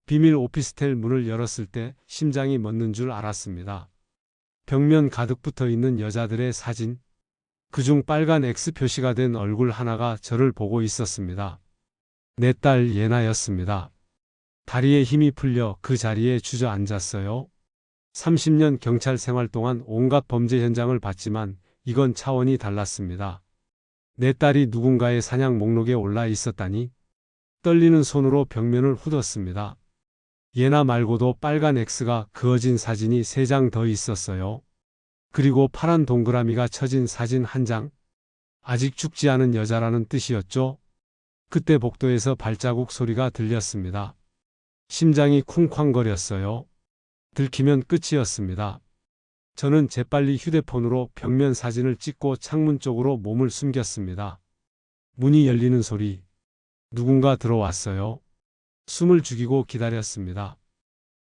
비밀 오피스텔 문을 열었을 때 심장이 멎는 줄 알았습니다. 벽면 가득 붙어 있는 여자들의 사진, 그중 빨간 X 표시가 된 얼굴 하나가 저를 보고 있었습니다. 내 딸 예나였습니다. 다리에 힘이 풀려 그 자리에 주저앉았어요. 30년 경찰 생활 동안 온갖 범죄 현장을 봤지만 이건 차원이 달랐습니다. 내 딸이 누군가의 사냥 목록에 올라 있었다니. 떨리는 손으로 벽면을 훑었습니다. 예나 말고도 빨간 X가 그어진 사진이 3장 더 있었어요. 그리고 파란 동그라미가 쳐진 사진 1장. 아직 죽지 않은 여자라는 뜻이었죠. 그때 복도에서 발자국 소리가 들렸습니다. 심장이 쿵쾅거렸어요. 들키면 끝이었습니다. 저는 재빨리 휴대폰으로 벽면 사진을 찍고 창문 쪽으로 몸을 숨겼습니다. 문이 열리는 소리. 누군가 들어왔어요. 숨을 죽이고 기다렸습니다.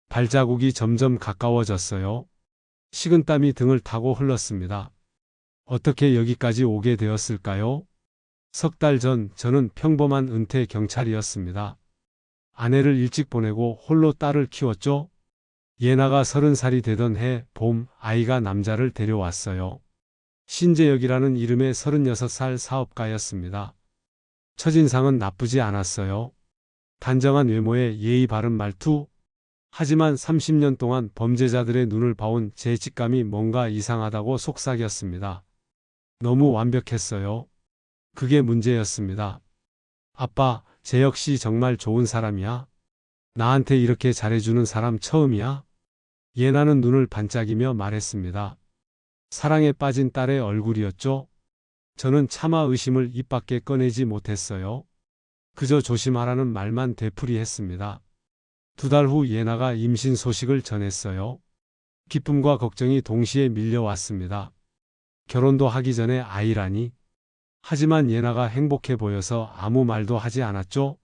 발자국이 점점 가까워졌어요. 식은땀이 등을 타고 흘렀습니다. 어떻게 여기까지 오게 되었을까요? 석 달 전 저는 평범한 은퇴 경찰이었습니다. 아내를 일찍 보내고 홀로 딸을 키웠죠. 예나가 30살이 되던 해 봄 아이가 남자를 데려왔어요. 신재혁이라는 이름의 36살 사업가였습니다. 첫인상은 나쁘지 않았어요. 단정한 외모에 예의 바른 말투. 하지만 30년 동안 범죄자들의 눈을 봐온 제 직감이 뭔가 이상하다고 속삭였습니다. 너무 완벽했어요. 그게 문제였습니다. 아빠, 재혁 씨 정말 좋은 사람이야. 나한테 이렇게 잘해주는 사람 처음이야. 예나는 눈을 반짝이며 말했습니다. 사랑에 빠진 딸의 얼굴이었죠. 저는 차마 의심을 입 밖에 꺼내지 못했어요. 그저 조심하라는 말만 되풀이했습니다. 2달 후 예나가 임신 소식을 전했어요. 기쁨과 걱정이 동시에 밀려왔습니다. 결혼도 하기 전에 아이라니. 하지만 예나가 행복해 보여서 아무 말도 하지 않았죠.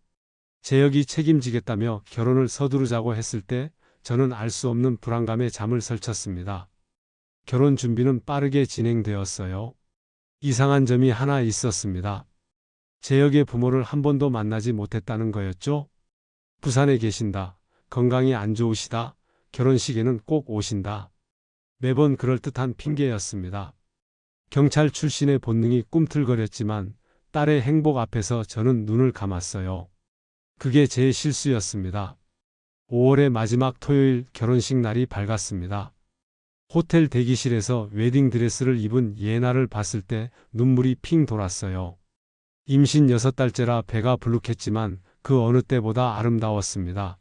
재혁이 책임지겠다며 결혼을 서두르자고 했을 때 저는 알 수 없는 불안감에 잠을 설쳤습니다. 결혼 준비는 빠르게 진행되었어요. 이상한 점이 하나 있었습니다. 재혁의 부모를 한 번도 만나지 못했다는 거였죠. 부산에 계신다. 건강이 안 좋으시다. 결혼식에는 꼭 오신다. 매번 그럴듯한 핑계였습니다. 경찰 출신의 본능이 꿈틀거렸지만 딸의 행복 앞에서 저는 눈을 감았어요. 그게 제 실수였습니다. 5월의 마지막 토요일 결혼식 날이 밝았습니다. 호텔 대기실에서 웨딩드레스를 입은 예나를 봤을 때 눈물이 핑 돌았어요. 임신 6달째라 배가 불룩했지만 그 어느 때보다 아름다웠습니다.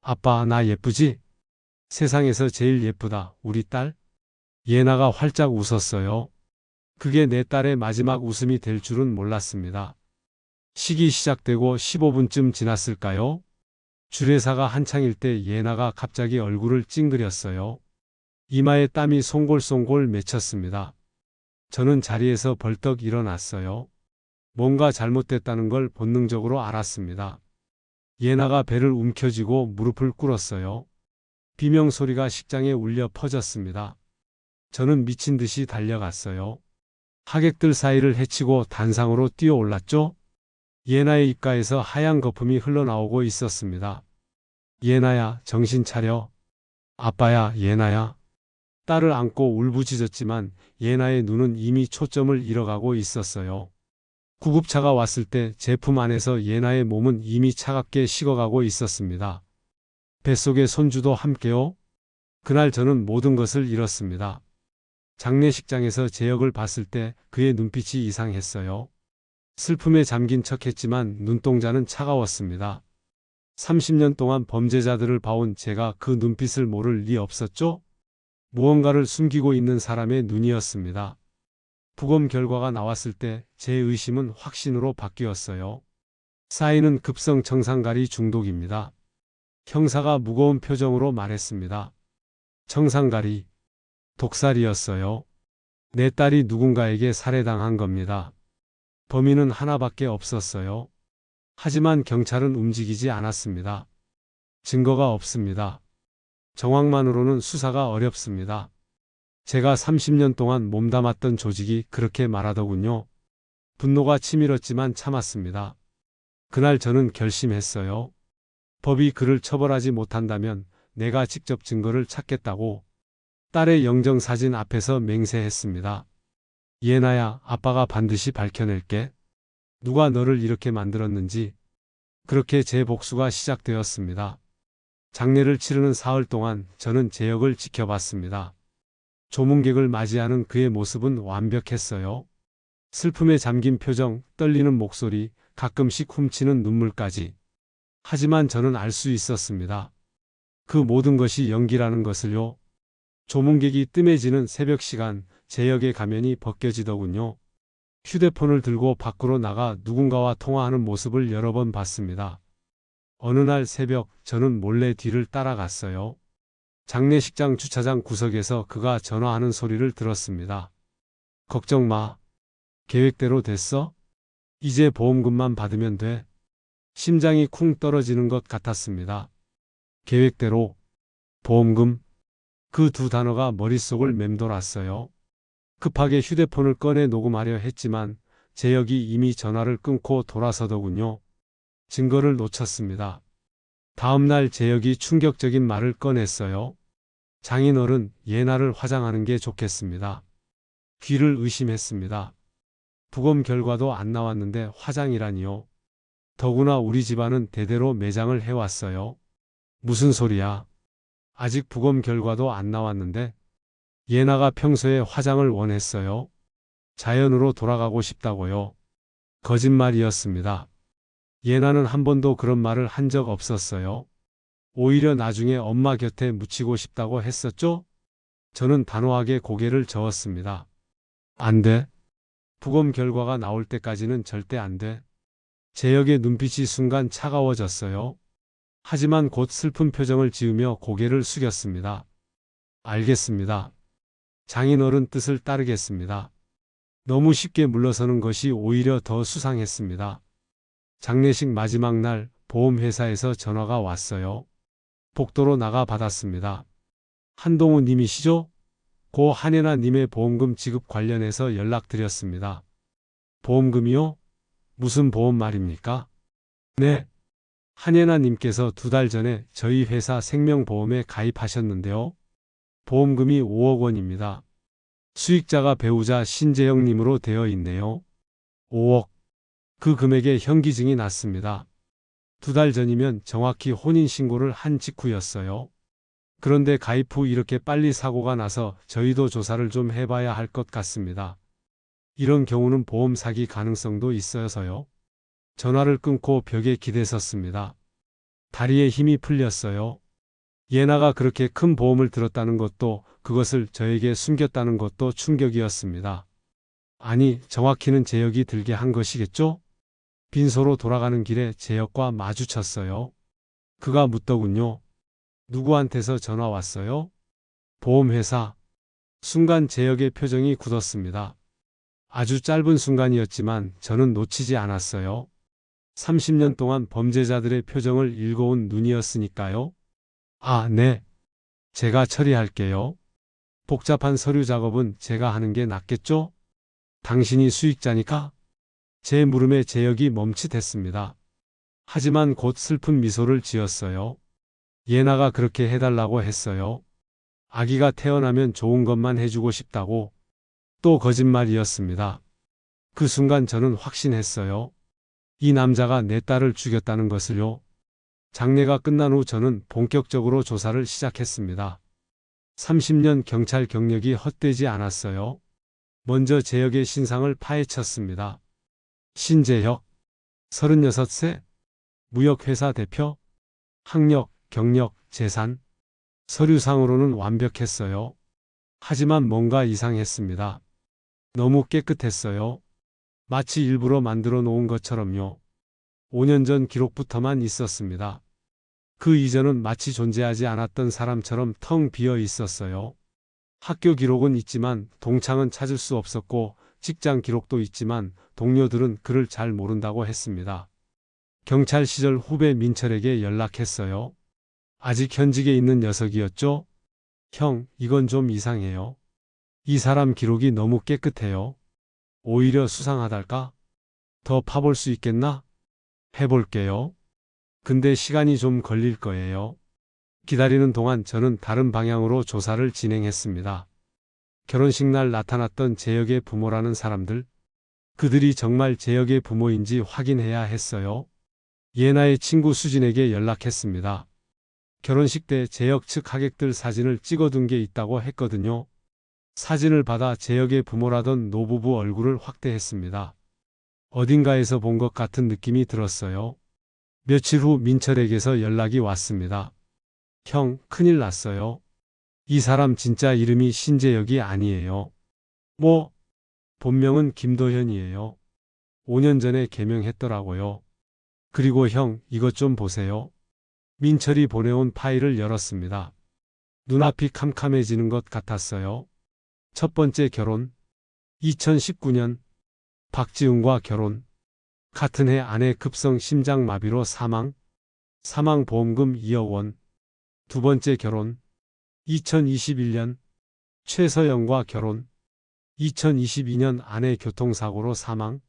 아빠, 나 예쁘지? 세상에서 제일 예쁘다, 우리 딸? 예나가 활짝 웃었어요. 그게 내 딸의 마지막 웃음이 될 줄은 몰랐습니다. 식이 시작되고 15분쯤 지났을까요? 주례사가 한창일 때 예나가 갑자기 얼굴을 찡그렸어요. 이마에 땀이 송골송골 맺혔습니다. 저는 자리에서 벌떡 일어났어요. 뭔가 잘못됐다는 걸 본능적으로 알았습니다. 예나가 배를 움켜쥐고 무릎을 꿇었어요. 비명소리가 식장에 울려 퍼졌습니다. 저는 미친 듯이 달려갔어요. 하객들 사이를 헤치고 단상으로 뛰어올랐죠. 예나의 입가에서 하얀 거품이 흘러나오고 있었습니다. 예나야, 정신 차려. 아빠야, 예나야. 딸을 안고 울부짖었지만 예나의 눈은 이미 초점을 잃어가고 있었어요. 구급차가 왔을 때 제품 안에서 예나의 몸은 이미 차갑게 식어가고 있었습니다. 뱃속의 손주도 함께요. 그날 저는 모든 것을 잃었습니다. 장례식장에서 재혁을 봤을 때 그의 눈빛이 이상했어요. 슬픔에 잠긴 척했지만 눈동자는 차가웠습니다. 30년 동안 범죄자들을 봐온 제가 그 눈빛을 모를 리 없었죠? 무언가를 숨기고 있는 사람의 눈이었습니다. 부검 결과가 나왔을 때 제 의심은 확신으로 바뀌었어요. 사인은 급성 청산가리 중독입니다. 형사가 무거운 표정으로 말했습니다. 청산가리. 독살이었어요. 내 딸이 누군가에게 살해당한 겁니다. 범인은 하나밖에 없었어요. 하지만 경찰은 움직이지 않았습니다. 증거가 없습니다. 정황만으로는 수사가 어렵습니다. 제가 30년 동안 몸담았던 조직이 그렇게 말하더군요. 분노가 치밀었지만 참았습니다. 그날 저는 결심했어요. 법이 그를 처벌하지 못한다면 내가 직접 증거를 찾겠다고 딸의 영정사진 앞에서 맹세했습니다. 예나야, 아빠가 반드시 밝혀낼게. 누가 너를 이렇게 만들었는지. 그렇게 제 복수가 시작되었습니다. 장례를 치르는 사흘 동안 저는 제 역을 지켜봤습니다. 조문객을 맞이하는 그의 모습은 완벽했어요. 슬픔에 잠긴 표정, 떨리는 목소리, 가끔씩 훔치는 눈물까지. 하지만 저는 알 수 있었습니다. 그 모든 것이 연기라는 것을요. 조문객이 뜸해지는 새벽 시간, 제 역의 가면이 벗겨지더군요. 휴대폰을 들고 밖으로 나가 누군가와 통화하는 모습을 여러 번 봤습니다. 어느 날 새벽 저는 몰래 뒤를 따라갔어요. 장례식장 주차장 구석에서 그가 전화하는 소리를 들었습니다. 걱정 마. 계획대로 됐어? 이제 보험금만 받으면 돼. 심장이 쿵 떨어지는 것 같았습니다. 계획대로, 보험금. 그 두 단어가 머릿속을 맴돌았어요. 급하게 휴대폰을 꺼내 녹음하려 했지만 제 역이 이미 전화를 끊고 돌아서더군요. 증거를 놓쳤습니다. 다음 날 제 역이 충격적인 말을 꺼냈어요. 장인어른, 예나를 화장하는 게 좋겠습니다. 귀를 의심했습니다. 부검 결과도 안 나왔는데 화장이라니요. 더구나 우리 집안은 대대로 매장을 해왔어요. 무슨 소리야? 아직 부검 결과도 안 나왔는데. 예나가 평소에 화장을 원했어요. 자연으로 돌아가고 싶다고요. 거짓말이었습니다. 예나는 한 번도 그런 말을 한 적 없었어요. 오히려 나중에 엄마 곁에 묻히고 싶다고 했었죠? 저는 단호하게 고개를 저었습니다. 안 돼. 부검 결과가 나올 때까지는 절대 안 돼. 제 역의 눈빛이 순간 차가워졌어요. 하지만 곧 슬픈 표정을 지으며 고개를 숙였습니다. 알겠습니다. 장인어른 뜻을 따르겠습니다. 너무 쉽게 물러서는 것이 오히려 더 수상했습니다. 장례식 마지막 날 보험회사에서 전화가 왔어요. 복도로 나가 받았습니다. 한동우 님이시죠? 고 한예나 님의 보험금 지급 관련해서 연락드렸습니다. 보험금이요? 무슨 보험 말입니까? 네. 한예나 님께서 2달 전에 저희 회사 생명보험에 가입하셨는데요. 보험금이 5억 원입니다. 수익자가 배우자 신재영 님으로 되어 있네요. 5억. 그 금액에 현기증이 났습니다. 2달 전이면 정확히 혼인신고를 한 직후였어요. 그런데 가입 후 이렇게 빨리 사고가 나서 저희도 조사를 좀 해봐야 할 것 같습니다. 이런 경우는 보험 사기 가능성도 있어서요. 전화를 끊고 벽에 기대섰습니다. 다리에 힘이 풀렸어요. 예나가 그렇게 큰 보험을 들었다는 것도 그것을 저에게 숨겼다는 것도 충격이었습니다. 아니, 정확히는 제 역이 들게 한 것이겠죠? 빈소로 돌아가는 길에 제 역과 마주쳤어요. 그가 묻더군요. 누구한테서 전화 왔어요? 보험회사. 순간 제 역의 표정이 굳었습니다. 아주 짧은 순간이었지만 저는 놓치지 않았어요. 30년 동안 범죄자들의 표정을 읽어온 눈이었으니까요. 아, 네. 제가 처리할게요. 복잡한 서류 작업은 제가 하는 게 낫겠죠? 당신이 수익자니까? 제 물음에 제 역이 멈칫했습니다. 하지만 곧 슬픈 미소를 지었어요. 예나가 그렇게 해달라고 했어요. 아기가 태어나면 좋은 것만 해주고 싶다고. 또 거짓말이었습니다. 그 순간 저는 확신했어요. 이 남자가 내 딸을 죽였다는 것을요. 장례가 끝난 후 저는 본격적으로 조사를 시작했습니다. 30년 경찰 경력이 헛되지 않았어요. 먼저 제 역의 신상을 파헤쳤습니다. 신재혁, 36세, 무역회사 대표, 학력, 경력, 재산, 서류상으로는 완벽했어요. 하지만 뭔가 이상했습니다. 너무 깨끗했어요. 마치 일부러 만들어 놓은 것처럼요. 5년 전 기록부터만 있었습니다. 그 이전은 마치 존재하지 않았던 사람처럼 텅 비어 있었어요. 학교 기록은 있지만 동창은 찾을 수 없었고 직장 기록도 있지만 동료들은 그를 잘 모른다고 했습니다. 경찰 시절 후배 민철에게 연락했어요. 아직 현직에 있는 녀석이었죠? 형, 이건 좀 이상해요. 이 사람 기록이 너무 깨끗해요. 오히려 수상하달까? 더 파볼 수 있겠나? 해볼게요. 근데 시간이 좀 걸릴 거예요. 기다리는 동안 저는 다른 방향으로 조사를 진행했습니다. 결혼식 날 나타났던 재혁의 부모라는 사람들, 그들이 정말 재혁의 부모인지 확인해야 했어요. 예나의 친구 수진에게 연락했습니다. 결혼식 때 재혁 측 하객들 사진을 찍어둔 게 있다고 했거든요. 사진을 받아 재혁의 부모라던 노부부 얼굴을 확대했습니다. 어딘가에서 본 것 같은 느낌이 들었어요. 며칠 후 민철에게서 연락이 왔습니다. 형, 큰일 났어요. 이 사람 진짜 이름이 신재혁이 아니에요. 뭐? 본명은 김도현이에요. 5년 전에 개명했더라고요. 그리고 형, 이것 좀 보세요. 민철이 보내온 파일을 열었습니다. 눈앞이 캄캄해지는 것 같았어요. 첫 번째 결혼. 2019년. 박지훈과 결혼. 같은 해 아내 급성 심장마비로 사망. 사망보험금 2억 원. 두 번째 결혼. 2021년. 최서영과 결혼. 2022년 아내 교통사고로 사망.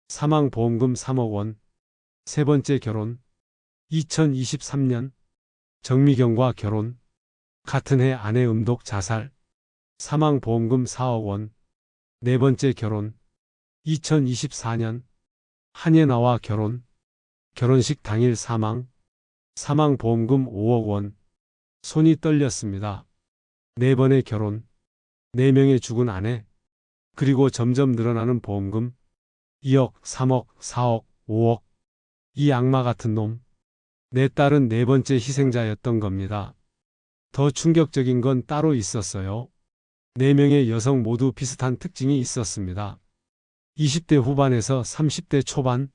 사망보험금 3억 원. 세 번째 결혼. 2023년. 정미경과 결혼. 같은 해 아내 음독 자살. 사망보험금 4억 원. 네 번째 결혼. 2024년. 한예나와 결혼. 결혼식 당일 사망. 사망보험금 5억 원. 손이 떨렸습니다. 네 번의 결혼. 4명의 죽은 아내. 그리고 점점 늘어나는 보험금. 2억, 3억, 4억, 5억. 이 악마 같은 놈. 내 딸은 네 번째 희생자였던 겁니다. 더 충격적인 건 따로 있었어요. 4명의 여성 모두 비슷한 특징이 있었습니다. 20대 후반에서 30대 초반.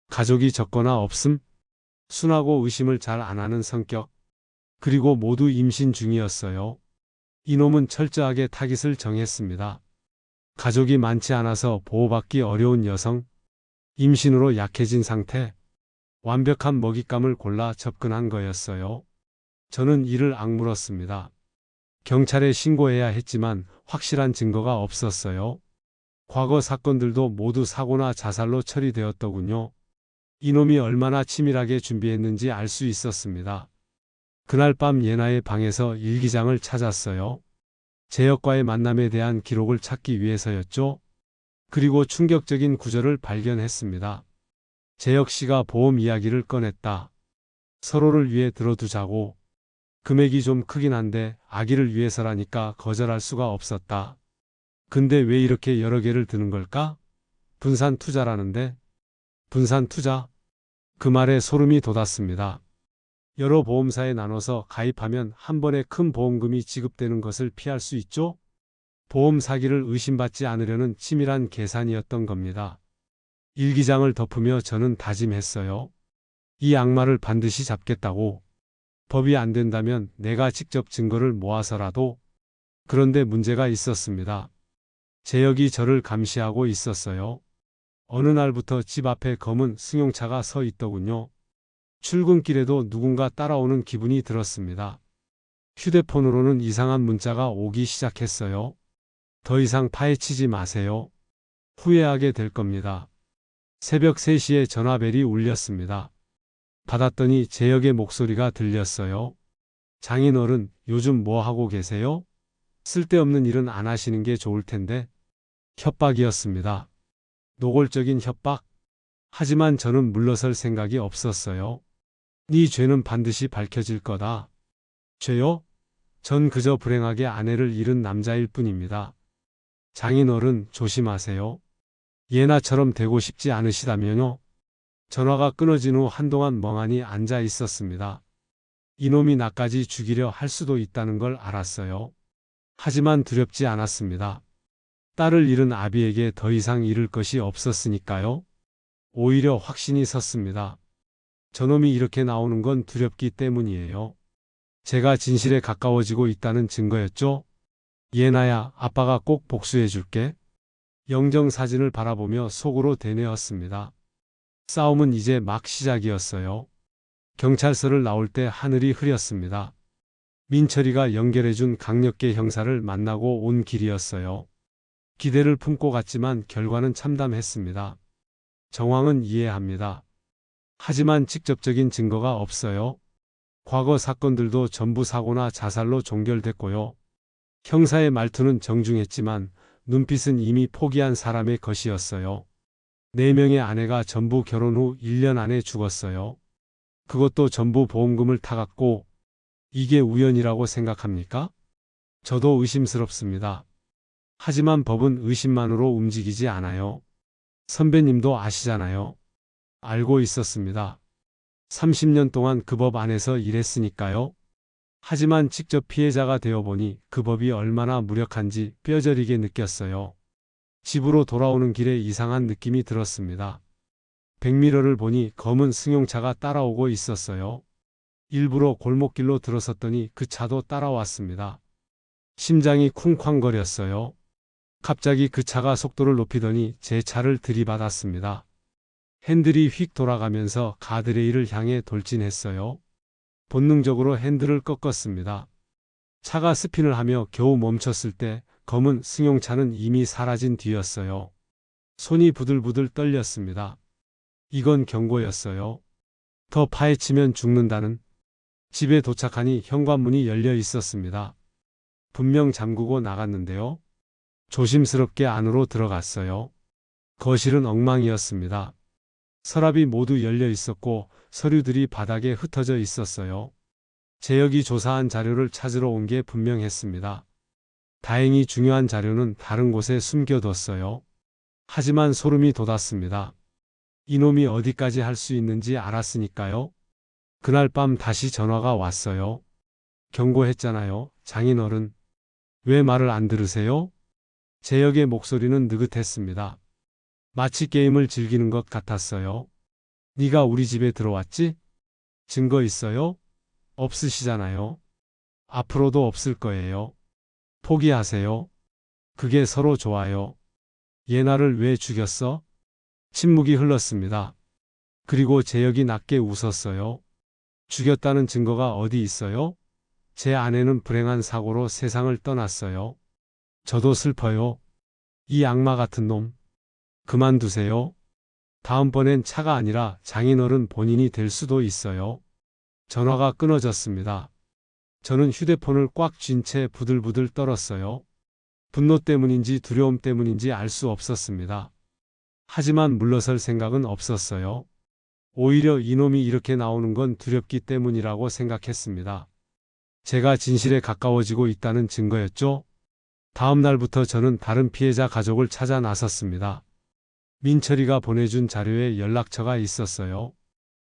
가족이 적거나 없음. 순하고 의심을 잘 안 하는 성격. 그리고 모두 임신 중이었어요. 이놈은 철저하게 타깃을 정했습니다. 가족이 많지 않아서 보호받기 어려운 여성. 임신으로 약해진 상태. 완벽한 먹잇감을 골라 접근한 거였어요. 저는 이를 악물었습니다. 경찰에 신고해야 했지만 확실한 증거가 없었어요. 과거 사건들도 모두 사고나 자살로 처리되었더군요. 이놈이 얼마나 치밀하게 준비했는지 알 수 있었습니다. 그날 밤 예나의 방에서 일기장을 찾았어요. 재혁과의 만남에 대한 기록을 찾기 위해서였죠. 그리고 충격적인 구절을 발견했습니다. 재혁 씨가 보험 이야기를 꺼냈다. 서로를 위해 들어두자고. 금액이 좀 크긴 한데 아기를 위해서라니까 거절할 수가 없었다. 근데 왜 이렇게 여러 개를 드는 걸까? 분산 투자라는데. 분산 투자? 그 말에 소름이 돋았습니다. 여러 보험사에 나눠서 가입하면 한 번에 큰 보험금이 지급되는 것을 피할 수 있죠? 보험 사기를 의심받지 않으려는 치밀한 계산이었던 겁니다. 일기장을 덮으며 저는 다짐했어요. 이 악마를 반드시 잡겠다고. 법이 안 된다면 내가 직접 증거를 모아서라도. 그런데 문제가 있었습니다. 재혁이 저를 감시하고 있었어요. 어느 날부터 집 앞에 검은 승용차가 서 있더군요. 출근길에도 누군가 따라오는 기분이 들었습니다. 휴대폰으로는 이상한 문자가 오기 시작했어요. 더 이상 파헤치지 마세요. 후회하게 될 겁니다. 새벽 3시에 전화벨이 울렸습니다. 받았더니 재혁의 목소리가 들렸어요. 장인어른, 요즘 뭐 하고 계세요? 쓸데없는 일은 안 하시는 게 좋을 텐데. 협박이었습니다. 노골적인 협박. 하지만 저는 물러설 생각이 없었어요. 네 죄는 반드시 밝혀질 거다. 죄요? 전 그저 불행하게 아내를 잃은 남자일 뿐입니다. 장인어른, 조심하세요. 예나처럼 되고 싶지 않으시다면요. 전화가 끊어진 후 한동안 멍하니 앉아 있었습니다. 이놈이 나까지 죽이려 할 수도 있다는 걸 알았어요. 하지만 두렵지 않았습니다. 딸을 잃은 아비에게 더 이상 잃을 것이 없었으니까요. 오히려 확신이 섰습니다. 저놈이 이렇게 나오는 건 두렵기 때문이에요. 제가 진실에 가까워지고 있다는 증거였죠. 예나야, 아빠가 꼭 복수해 줄게. 영정사진을 바라보며 속으로 되뇌었습니다. 싸움은 이제 막 시작이었어요. 경찰서를 나올 때 하늘이 흐렸습니다. 민철이가 연결해준 강력계 형사를 만나고 온 길이었어요. 기대를 품고 갔지만 결과는 참담했습니다. 정황은 이해합니다. 하지만 직접적인 증거가 없어요. 과거 사건들도 전부 사고나 자살로 종결됐고요. 형사의 말투는 정중했지만 눈빛은 이미 포기한 사람의 것이었어요. 4명의 아내가 전부 결혼 후 1년 안에 죽었어요. 그것도 전부 보험금을 타갔고, 이게 우연이라고 생각합니까? 저도 의심스럽습니다. 하지만 법은 의심만으로 움직이지 않아요. 선배님도 아시잖아요. 알고 있었습니다. 30년 동안 그 법 안에서 일했으니까요. 하지만 직접 피해자가 되어보니 그 법이 얼마나 무력한지 뼈저리게 느꼈어요. 집으로 돌아오는 길에 이상한 느낌이 들었습니다. 백미러를 보니 검은 승용차가 따라오고 있었어요. 일부러 골목길로 들어섰더니 그 차도 따라왔습니다. 심장이 쿵쾅거렸어요. 갑자기 그 차가 속도를 높이더니 제 차를 들이받았습니다. 핸들이 휙 돌아가면서 가드레일을 향해 돌진했어요. 본능적으로 핸들을 꺾었습니다. 차가 스핀을 하며 겨우 멈췄을 때 검은 승용차는 이미 사라진 뒤였어요. 손이 부들부들 떨렸습니다. 이건 경고였어요. 더 파헤치면 죽는다는. 집에 도착하니 현관문이 열려 있었습니다. 분명 잠그고 나갔는데요. 조심스럽게 안으로 들어갔어요. 거실은 엉망이었습니다. 서랍이 모두 열려 있었고 서류들이 바닥에 흩어져 있었어요. 재혁이 조사한 자료를 찾으러 온 게 분명했습니다. 다행히 중요한 자료는 다른 곳에 숨겨뒀어요. 하지만 소름이 돋았습니다. 이놈이 어디까지 할 수 있는지 알았으니까요. 그날 밤 다시 전화가 왔어요. 경고했잖아요, 장인어른. 왜 말을 안 들으세요? 재혁의 목소리는 느긋했습니다. 마치 게임을 즐기는 것 같았어요. 네가 우리 집에 들어왔지? 증거 있어요? 없으시잖아요. 앞으로도 없을 거예요. 포기하세요. 그게 서로 좋아요. 얘 나를 왜 죽였어? 침묵이 흘렀습니다. 그리고 재혁이 낮게 웃었어요. 죽였다는 증거가 어디 있어요? 제 아내는 불행한 사고로 세상을 떠났어요. 저도 슬퍼요. 이 악마 같은 놈. 그만두세요. 다음번엔 차가 아니라 장인어른 본인이 될 수도 있어요. 전화가 끊어졌습니다. 저는 휴대폰을 꽉 쥔 채 부들부들 떨었어요. 분노 때문인지 두려움 때문인지 알 수 없었습니다. 하지만 물러설 생각은 없었어요. 오히려 이놈이 이렇게 나오는 건 두렵기 때문이라고 생각했습니다. 제가 진실에 가까워지고 있다는 증거였죠. 다음 날부터 저는 다른 피해자 가족을 찾아 나섰습니다. 민철이가 보내준 자료에 연락처가 있었어요.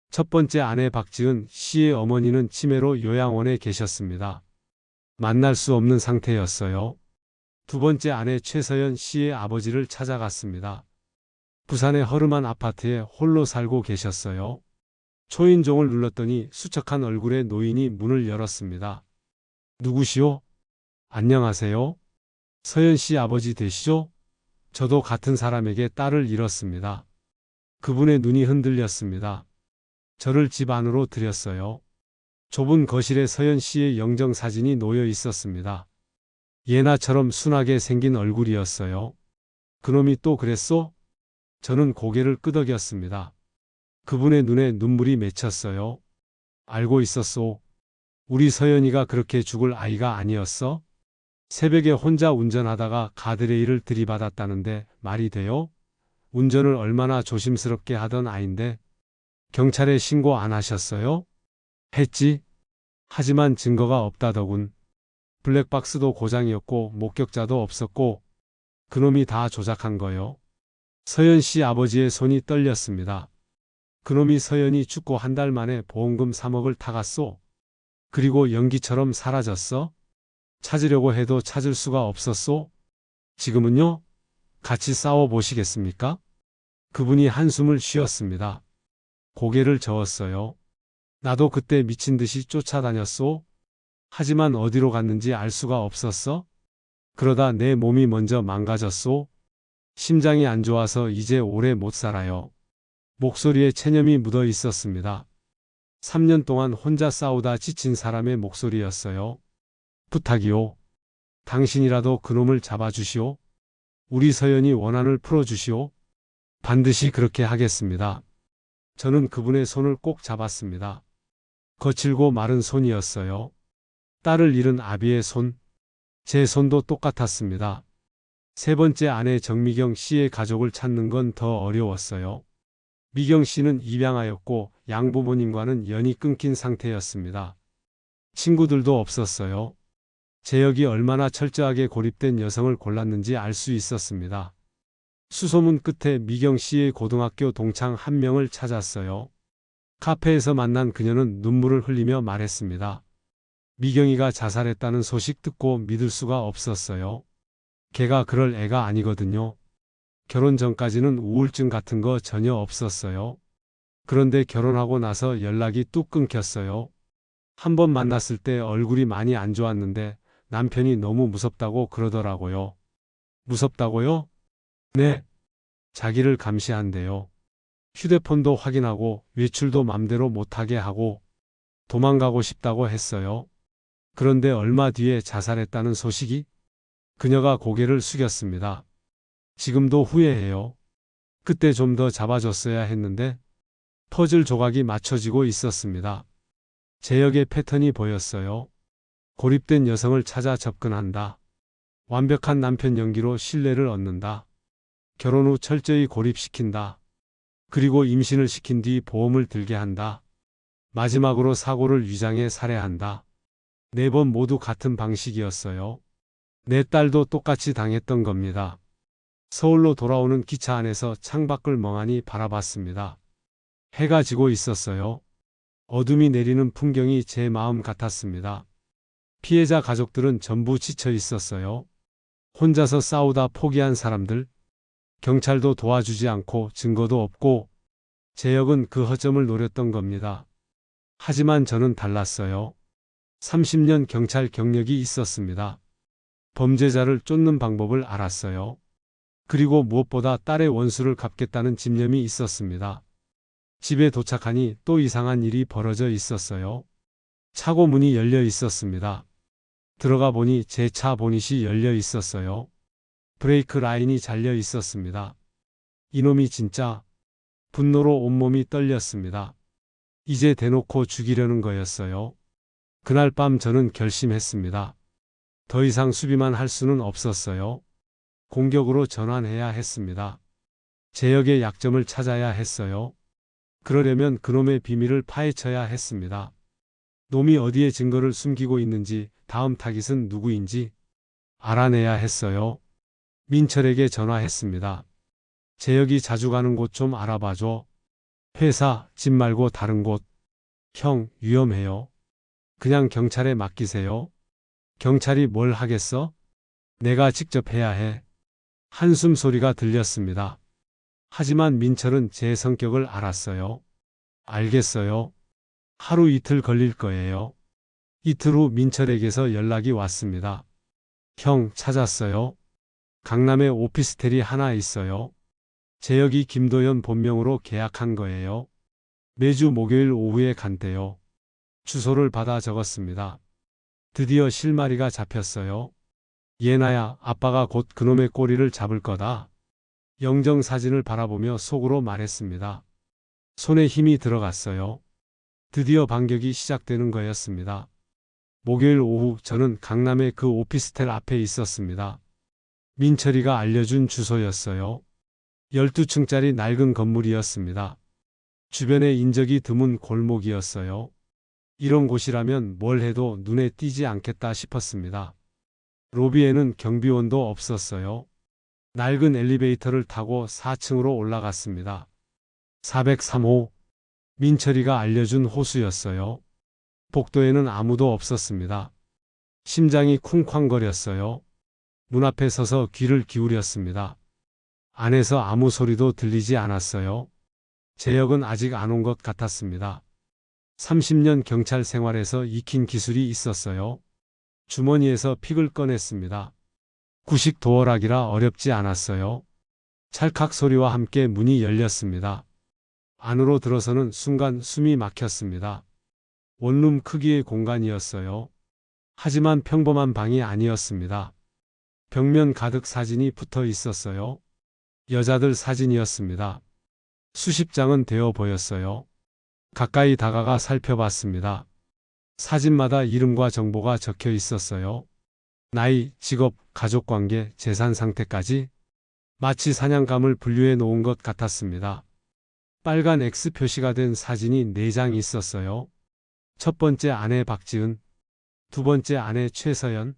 첫 번째 아내 박지은 씨의 어머니는 치매로 요양원에 계셨습니다. 만날 수 없는 상태였어요. 두 번째 아내 최서연 씨의 아버지를 찾아갔습니다. 부산의 허름한 아파트에 홀로 살고 계셨어요. 초인종을 눌렀더니 수척한 얼굴의 노인이 문을 열었습니다. 누구시오? 안녕하세요. 서연 씨 아버지 되시죠? 저도 같은 사람에게 딸을 잃었습니다. 그분의 눈이 흔들렸습니다. 저를 집 안으로 들였어요. 좁은 거실에 서연 씨의 영정사진이 놓여 있었습니다. 예나처럼 순하게 생긴 얼굴이었어요. 그놈이 또 그랬소? 저는 고개를 끄덕였습니다. 그분의 눈에 눈물이 맺혔어요. 알고 있었소. 우리 서연이가 그렇게 죽을 아이가 아니었어? 새벽에 혼자 운전하다가 가드레일을 들이받았다는데 말이 돼요? 운전을 얼마나 조심스럽게 하던 아인데. 경찰에 신고 안 하셨어요? 했지. 하지만 증거가 없다더군. 블랙박스도 고장이었고 목격자도 없었고 그놈이 다 조작한 거요. 서연 씨 아버지의 손이 떨렸습니다. 그놈이 서연이 죽고 한 달 만에 보험금 3억을 타갔소. 그리고 연기처럼 사라졌어. 찾으려고 해도 찾을 수가 없었소. 지금은요? 같이 싸워보시겠습니까? 그분이 한숨을 쉬었습니다. 고개를 저었어요. 나도 그때 미친 듯이 쫓아다녔소. 하지만 어디로 갔는지 알 수가 없었어. 그러다 내 몸이 먼저 망가졌소. 심장이 안 좋아서 이제 오래 못 살아요. 목소리에 체념이 묻어 있었습니다. 3년 동안 혼자 싸우다 지친 사람의 목소리였어요. 부탁이오. 당신이라도 그놈을 잡아주시오. 우리 서연이 원한을 풀어주시오. 반드시 그렇게 하겠습니다. 저는 그분의 손을 꼭 잡았습니다. 거칠고 마른 손이었어요. 딸을 잃은 아비의 손, 제 손도 똑같았습니다. 세 번째 아내 정미경 씨의 가족을 찾는 건 더 어려웠어요. 미경 씨는 입양하였고 양부모님과는 연이 끊긴 상태였습니다. 친구들도 없었어요. 재혁이 얼마나 철저하게 고립된 여성을 골랐는지 알 수 있었습니다. 수소문 끝에 미경 씨의 고등학교 동창 한 명을 찾았어요. 카페에서 만난 그녀는 눈물을 흘리며 말했습니다. 미경이가 자살했다는 소식 듣고 믿을 수가 없었어요. 걔가 그럴 애가 아니거든요. 결혼 전까지는 우울증 같은 거 전혀 없었어요. 그런데 결혼하고 나서 연락이 뚝 끊겼어요. 한 번 만났을 때 얼굴이 많이 안 좋았는데 남편이 너무 무섭다고 그러더라고요. 무섭다고요? 네. 자기를 감시한대요. 휴대폰도 확인하고 외출도 맘대로 못하게 하고 도망가고 싶다고 했어요. 그런데 얼마 뒤에 자살했다는 소식이? 그녀가 고개를 숙였습니다. 지금도 후회해요. 그때 좀 더 잡아줬어야 했는데 퍼즐 조각이 맞춰지고 있었습니다. 재혁의 패턴이 보였어요. 고립된 여성을 찾아 접근한다. 완벽한 남편 연기로 신뢰를 얻는다. 결혼 후 철저히 고립시킨다. 그리고 임신을 시킨 뒤 보험을 들게 한다. 마지막으로 사고를 위장해 살해한다. 4번 모두 같은 방식이었어요. 내 딸도 똑같이 당했던 겁니다. 서울로 돌아오는 기차 안에서 창밖을 멍하니 바라봤습니다. 해가 지고 있었어요. 어둠이 내리는 풍경이 제 마음 같았습니다. 피해자 가족들은 전부 지쳐 있었어요. 혼자서 싸우다 포기한 사람들, 경찰도 도와주지 않고 증거도 없고 재혁은 그 허점을 노렸던 겁니다. 하지만 저는 달랐어요. 30년 경찰 경력이 있었습니다. 범죄자를 쫓는 방법을 알았어요. 그리고 무엇보다 딸의 원수를 갚겠다는 집념이 있었습니다. 집에 도착하니 또 이상한 일이 벌어져 있었어요. 차고 문이 열려 있었습니다. 들어가 보니 제 차 보닛이 열려 있었어요. 브레이크 라인이 잘려 있었습니다. 이놈이 진짜. 분노로 온몸이 떨렸습니다. 이제 대놓고 죽이려는 거였어요. 그날 밤 저는 결심했습니다. 더 이상 수비만 할 수는 없었어요. 공격으로 전환해야 했습니다. 재혁의 약점을 찾아야 했어요. 그러려면 그놈의 비밀을 파헤쳐야 했습니다. 놈이 어디에 증거를 숨기고 있는지, 다음 타깃은 누구인지 알아내야 했어요. 민철에게 전화했습니다. 재혁이 자주 가는 곳 좀 알아봐줘. 회사, 집 말고 다른 곳. 형, 위험해요. 그냥 경찰에 맡기세요. 경찰이 뭘 하겠어? 내가 직접 해야 해. 한숨 소리가 들렸습니다. 하지만 민철은 제 성격을 알았어요. 알겠어요. 하루 이틀 걸릴 거예요. 이틀 후 민철에게서 연락이 왔습니다. 형, 찾았어요. 강남에 오피스텔이 하나 있어요. 재혁이 김도연 본명으로 계약한 거예요. 매주 목요일 오후에 간대요. 주소를 받아 적었습니다. 드디어 실마리가 잡혔어요. 예나야, 아빠가 곧 그놈의 꼬리를 잡을 거다. 영정 사진을 바라보며 속으로 말했습니다. 손에 힘이 들어갔어요. 드디어 반격이 시작되는 거였습니다. 목요일 오후 저는 강남의 그 오피스텔 앞에 있었습니다. 민철이가 알려준 주소였어요. 12층짜리 낡은 건물이었습니다. 주변에 인적이 드문 골목이었어요. 이런 곳이라면 뭘 해도 눈에 띄지 않겠다 싶었습니다. 로비에는 경비원도 없었어요. 낡은 엘리베이터를 타고 4층으로 올라갔습니다. 403호. 민철이가 알려준 호수였어요. 복도에는 아무도 없었습니다. 심장이 쿵쾅거렸어요. 문 앞에 서서 귀를 기울였습니다. 안에서 아무 소리도 들리지 않았어요. 재혁은 아직 안 온 것 같았습니다. 30년 경찰 생활에서 익힌 기술이 있었어요. 주머니에서 픽을 꺼냈습니다. 구식 도어락이라 어렵지 않았어요. 찰칵 소리와 함께 문이 열렸습니다. 안으로 들어서는 순간 숨이 막혔습니다. 원룸 크기의 공간이었어요. 하지만 평범한 방이 아니었습니다. 벽면 가득 사진이 붙어 있었어요. 여자들 사진이었습니다. 수십 장은 되어 보였어요. 가까이 다가가 살펴봤습니다. 사진마다 이름과 정보가 적혀 있었어요. 나이, 직업, 가족관계, 재산 상태까지 마치 사냥감을 분류해 놓은 것 같았습니다. 빨간 X 표시가 된 사진이 4장 있었어요. 첫 번째 아내 박지은, 두 번째 아내 최서연,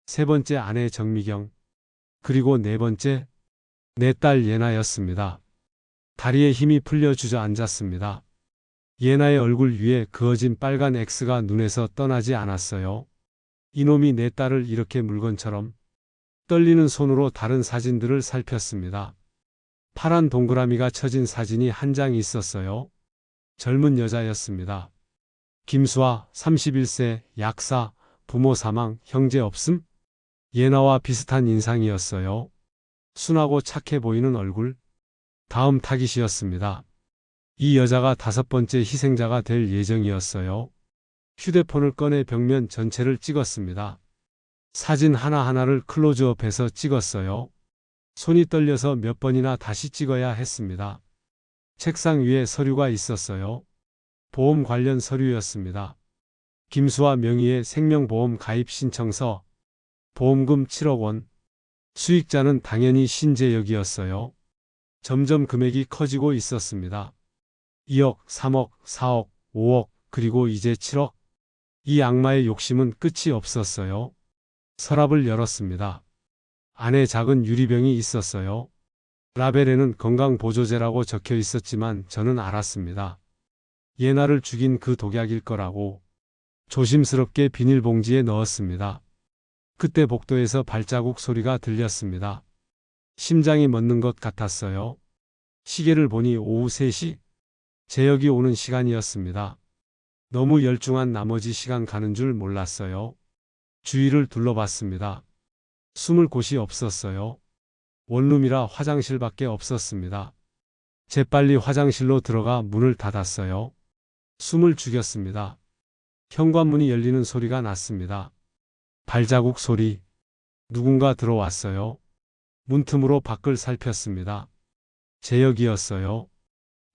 세 번째 아내 정미경, 그리고 네 번째 내 딸 예나였습니다. 다리에 힘이 풀려 주저앉았습니다. 예나의 얼굴 위에 그어진 빨간 X가 눈에서 떠나지 않았어요. 이놈이 내 딸을 이렇게 물건처럼. 떨리는 손으로 다른 사진들을 살폈습니다. 파란 동그라미가 쳐진 사진이 한 장 있었어요. 젊은 여자였습니다. 김수아, 31세, 약사, 부모 사망, 형제 없음? 예나와 비슷한 인상이었어요. 순하고 착해 보이는 얼굴. 다음 타깃이었습니다. 이 여자가 5번째 희생자가 될 예정이었어요. 휴대폰을 꺼내 벽면 전체를 찍었습니다. 사진 하나하나를 클로즈업해서 찍었어요. 손이 떨려서 몇 번이나 다시 찍어야 했습니다. 책상 위에 서류가 있었어요. 보험 관련 서류였습니다. 김수아 명의의 생명보험 가입 신청서, 보험금 7억 원, 수익자는 당연히 신재혁이었어요. 점점 금액이 커지고 있었습니다. 2억, 3억, 4억, 5억, 그리고 이제 7억. 이 악마의 욕심은 끝이 없었어요. 서랍을 열었습니다. 안에 작은 유리병이 있었어요. 라벨에는 건강보조제라고 적혀 있었지만 저는 알았습니다. 예나를 죽인 그 독약일 거라고. 조심스럽게 비닐봉지에 넣었습니다. 그때 복도에서 발자국 소리가 들렸습니다. 심장이 멎는 것 같았어요. 시계를 보니 오후 3시. 재혁이 오는 시간이었습니다. 너무 열중한 나머지 시간 가는 줄 몰랐어요. 주위를 둘러봤습니다. 숨을 곳이 없었어요. 원룸이라 화장실밖에 없었습니다. 재빨리 화장실로 들어가 문을 닫았어요. 숨을 죽였습니다. 현관문이 열리는 소리가 났습니다. 발자국 소리. 누군가 들어왔어요. 문틈으로 밖을 살폈습니다. 재혁이었어요.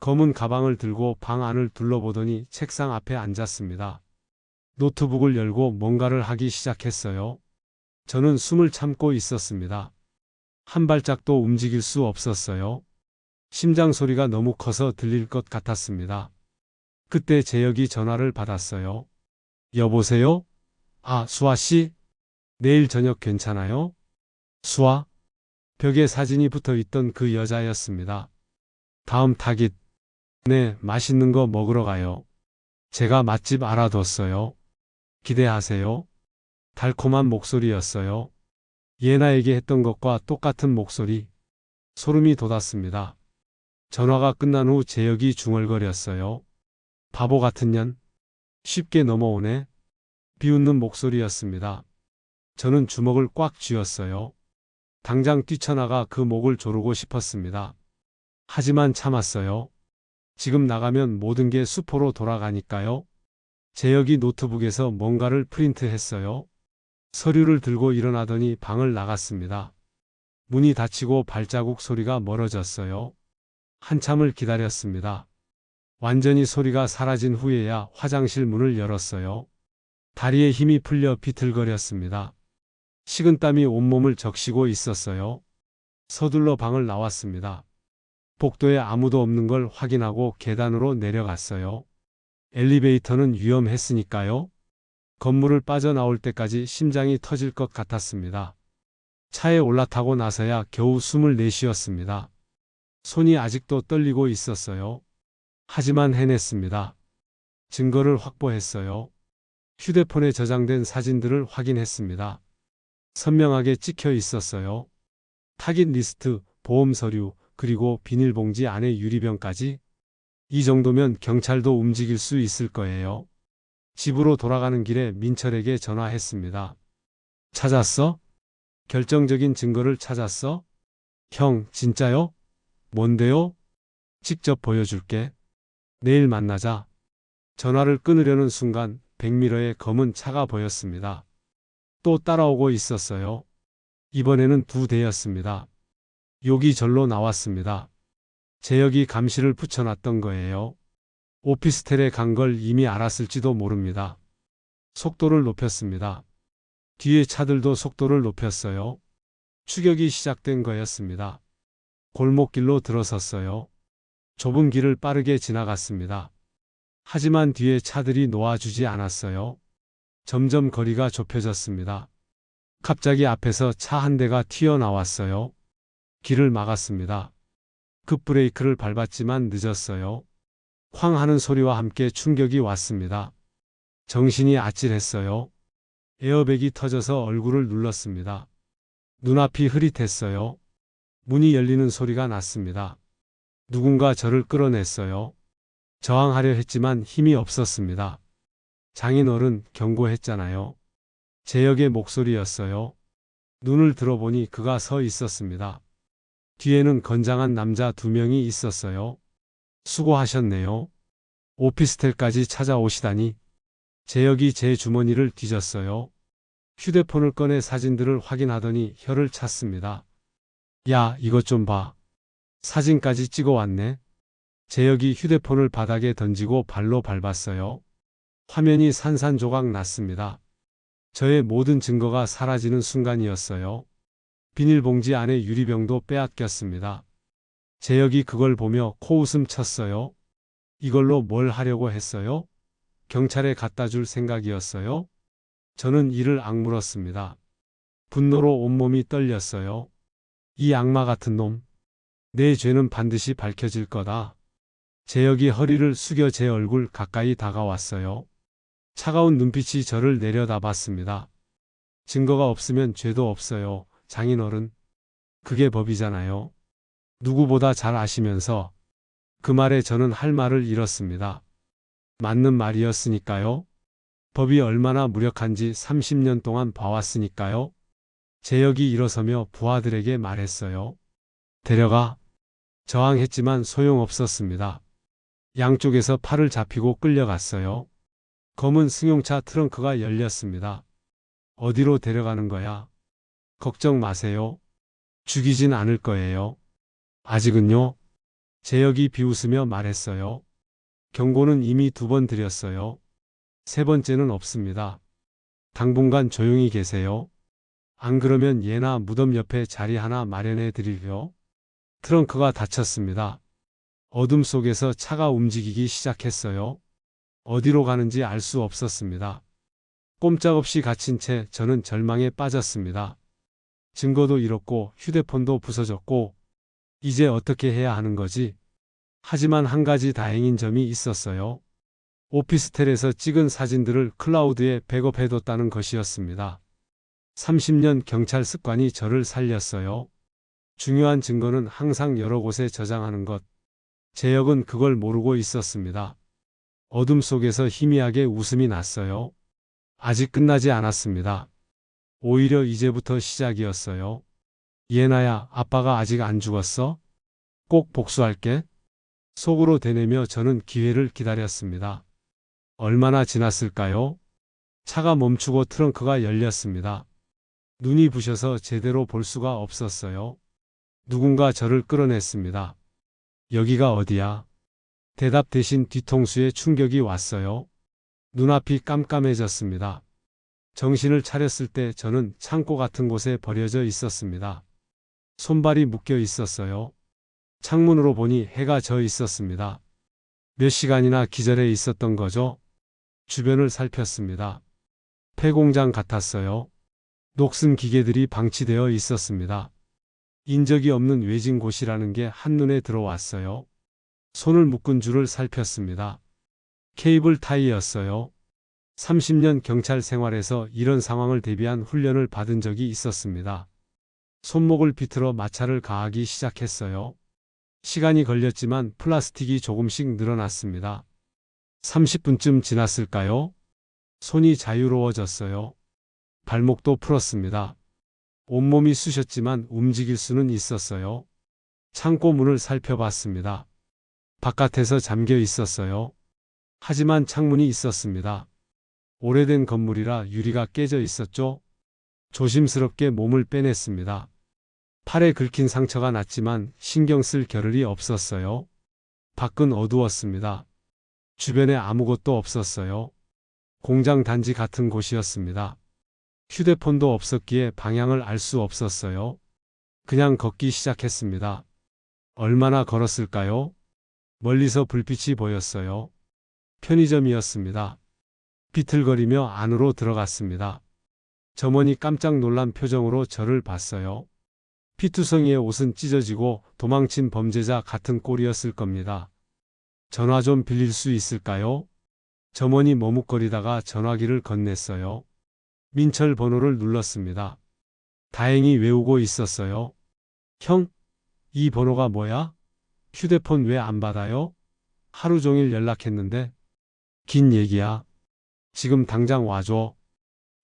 검은 가방을 들고 방 안을 둘러보더니 책상 앞에 앉았습니다. 노트북을 열고 뭔가를 하기 시작했어요. 저는 숨을 참고 있었습니다. 한 발짝도 움직일 수 없었어요. 심장 소리가 너무 커서 들릴 것 같았습니다. 그때 재혁이 전화를 받았어요. 여보세요? 아, 수아 씨? 내일 저녁 괜찮아요? 수아? 벽에 사진이 붙어 있던 그 여자였습니다. 다음 타깃. 네, 맛있는 거 먹으러 가요. 제가 맛집 알아뒀어요. 기대하세요. 달콤한 목소리였어요. 예나에게 했던 것과 똑같은 목소리. 소름이 돋았습니다. 전화가 끝난 후 재혁이 중얼거렸어요. 바보 같은 년. 쉽게 넘어오네. 비웃는 목소리였습니다. 저는 주먹을 꽉 쥐었어요. 당장 뛰쳐나가 그 목을 조르고 싶었습니다. 하지만 참았어요. 지금 나가면 모든 게 수포로 돌아가니까요. 재혁이 노트북에서 뭔가를 프린트했어요. 서류를 들고 일어나더니 방을 나갔습니다. 문이 닫히고 발자국 소리가 멀어졌어요. 한참을 기다렸습니다. 완전히 소리가 사라진 후에야 화장실 문을 열었어요. 다리에 힘이 풀려 비틀거렸습니다. 식은땀이 온몸을 적시고 있었어요. 서둘러 방을 나왔습니다. 복도에 아무도 없는 걸 확인하고 계단으로 내려갔어요. 엘리베이터는 위험했으니까요. 건물을 빠져나올 때까지 심장이 터질 것 같았습니다. 차에 올라타고 나서야 겨우 숨을 내쉬었습니다. 손이 아직도 떨리고 있었어요. 하지만 해냈습니다. 증거를 확보했어요. 휴대폰에 저장된 사진들을 확인했습니다. 선명하게 찍혀 있었어요. 타깃 리스트, 보험 서류, 그리고 비닐봉지 안에 유리병까지. 이 정도면 경찰도 움직일 수 있을 거예요. 집으로 돌아가는 길에 민철에게 전화했습니다. 찾았어? 결정적인 증거를 찾았어? 형, 진짜요? 뭔데요? 직접 보여줄게. 내일 만나자. 전화를 끊으려는 순간 백미러에 검은 차가 보였습니다. 또 따라오고 있었어요. 이번에는 2대였습니다. 욕이 절로 나왔습니다. 제역이 감시를 붙여놨던 거예요. 오피스텔에 간 걸 이미 알았을지도 모릅니다. 속도를 높였습니다. 뒤에 차들도 속도를 높였어요. 추격이 시작된 거였습니다. 골목길로 들어섰어요. 좁은 길을 빠르게 지나갔습니다. 하지만 뒤에 차들이 놓아주지 않았어요. 점점 거리가 좁혀졌습니다. 갑자기 앞에서 차 한 대가 튀어나왔어요. 길을 막았습니다. 급브레이크를 밟았지만 늦었어요. 쾅 하는 소리와 함께 충격이 왔습니다. 정신이 아찔했어요. 에어백이 터져서 얼굴을 눌렀습니다. 눈앞이 흐릿했어요. 문이 열리는 소리가 났습니다. 누군가 저를 끌어냈어요. 저항하려 했지만 힘이 없었습니다. 장인어른 경고했잖아요. 제역의 목소리였어요. 눈을 들어보니 그가 서 있었습니다. 뒤에는 건장한 남자 2명이 있었어요. 수고하셨네요. 오피스텔까지 찾아오시다니. 제역이 제 주머니를 뒤졌어요. 휴대폰을 꺼내 사진들을 확인하더니 혀를 찼습니다. 야, 이것 좀 봐. 사진까지 찍어왔네. 제역이 휴대폰을 바닥에 던지고 발로 밟았어요. 화면이 산산조각 났습니다. 저의 모든 증거가 사라지는 순간이었어요. 비닐봉지 안에 유리병도 빼앗겼습니다. 제역이 그걸 보며 코웃음 쳤어요. 이걸로 뭘 하려고 했어요? 경찰에 갖다 줄 생각이었어요? 저는 이를 악물었습니다. 분노로 온몸이 떨렸어요. 이 악마 같은 놈. 내 죄는 반드시 밝혀질 거다. 제역이 허리를 숙여 제 얼굴 가까이 다가왔어요. 차가운 눈빛이 저를 내려다봤습니다. 증거가 없으면 죄도 없어요, 장인어른. 그게 법이잖아요. 누구보다 잘 아시면서. 그 말에 저는 할 말을 잃었습니다. 맞는 말이었으니까요. 법이 얼마나 무력한지 30년 동안 봐왔으니까요. 제역이 일어서며 부하들에게 말했어요. 데려가. 저항했지만 소용없었습니다. 양쪽에서 팔을 잡히고 끌려갔어요. 검은 승용차 트렁크가 열렸습니다. 어디로 데려가는 거야? 걱정 마세요. 죽이진 않을 거예요. 아직은요? 제역이 비웃으며 말했어요. 경고는 이미 2번 드렸어요. 3번째는 없습니다. 당분간 조용히 계세요. 안 그러면 예나 무덤 옆에 자리 하나 마련해 드릴게요. 트렁크가 닫혔습니다. 어둠 속에서 차가 움직이기 시작했어요. 어디로 가는지 알 수 없었습니다. 꼼짝없이 갇힌 채 저는 절망에 빠졌습니다. 증거도 잃었고 휴대폰도 부서졌고 이제 어떻게 해야 하는 거지? 하지만 한 가지 다행인 점이 있었어요. 오피스텔에서 찍은 사진들을 클라우드에 백업해뒀다는 것이었습니다. 30년 경찰 습관이 저를 살렸어요. 중요한 증거는 항상 여러 곳에 저장하는 것. 제역은 그걸 모르고 있었습니다. 어둠 속에서 희미하게 웃음이 났어요. 아직 끝나지 않았습니다. 오히려 이제부터 시작이었어요. 예나야, 아빠가 아직 안 죽었어? 꼭 복수할게. 속으로 되뇌며 저는 기회를 기다렸습니다. 얼마나 지났을까요? 차가 멈추고 트렁크가 열렸습니다. 눈이 부셔서 제대로 볼 수가 없었어요. 누군가 저를 끌어냈습니다. 여기가 어디야? 대답 대신 뒤통수에 충격이 왔어요. 눈앞이 깜깜해졌습니다. 정신을 차렸을 때 저는 창고 같은 곳에 버려져 있었습니다. 손발이 묶여 있었어요. 창문으로 보니 해가 져 있었습니다. 몇 시간이나 기절해 있었던 거죠? 주변을 살폈습니다. 폐공장 같았어요. 녹슨 기계들이 방치되어 있었습니다. 인적이 없는 외진 곳이라는 게 한눈에 들어왔어요. 손을 묶은 줄을 살폈습니다. 케이블 타이였어요. 30년 경찰 생활에서 이런 상황을 대비한 훈련을 받은 적이 있었습니다. 손목을 비틀어 마찰을 가하기 시작했어요. 시간이 걸렸지만 플라스틱이 조금씩 늘어났습니다. 30분쯤 지났을까요? 손이 자유로워졌어요. 발목도 풀었습니다. 온몸이 쑤셨지만 움직일 수는 있었어요. 창고 문을 살펴봤습니다. 바깥에서 잠겨 있었어요. 하지만 창문이 있었습니다. 오래된 건물이라 유리가 깨져 있었죠. 조심스럽게 몸을 빼냈습니다. 팔에 긁힌 상처가 났지만 신경 쓸 겨를이 없었어요. 밖은 어두웠습니다. 주변에 아무것도 없었어요. 공장 단지 같은 곳이었습니다. 휴대폰도 없었기에 방향을 알 수 없었어요. 그냥 걷기 시작했습니다. 얼마나 걸었을까요? 멀리서 불빛이 보였어요. 편의점이었습니다. 비틀거리며 안으로 들어갔습니다. 점원이 깜짝 놀란 표정으로 저를 봤어요. 피투성이의 옷은 찢어지고 도망친 범죄자 같은 꼴이었을 겁니다. 전화 좀 빌릴 수 있을까요? 점원이 머뭇거리다가 전화기를 건넸어요. 민철 번호를 눌렀습니다. 다행히 외우고 있었어요. 형, 이 번호가 뭐야? 휴대폰 왜 안 받아요? 하루 종일 연락했는데. 긴 얘기야. 지금 당장 와줘.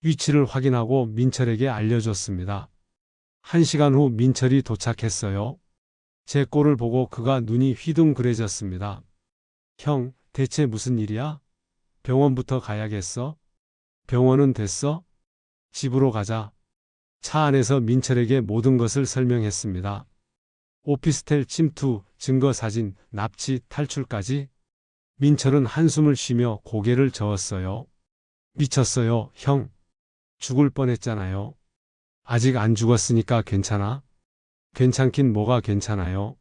위치를 확인하고 민철에게 알려줬습니다. 1시간 후 민철이 도착했어요. 제 꼴을 보고 그가 눈이 휘둥그레졌습니다. 형, 대체 무슨 일이야? 병원부터 가야겠어? 병원은 됐어? 집으로 가자. 차 안에서 민철에게 모든 것을 설명했습니다. 오피스텔 침투, 증거 사진, 납치, 탈출까지. 민철은 한숨을 쉬며 고개를 저었어요. 미쳤어요, 형. 죽을 뻔했잖아요. 아직 안 죽었으니까 괜찮아? 괜찮긴 뭐가 괜찮아요.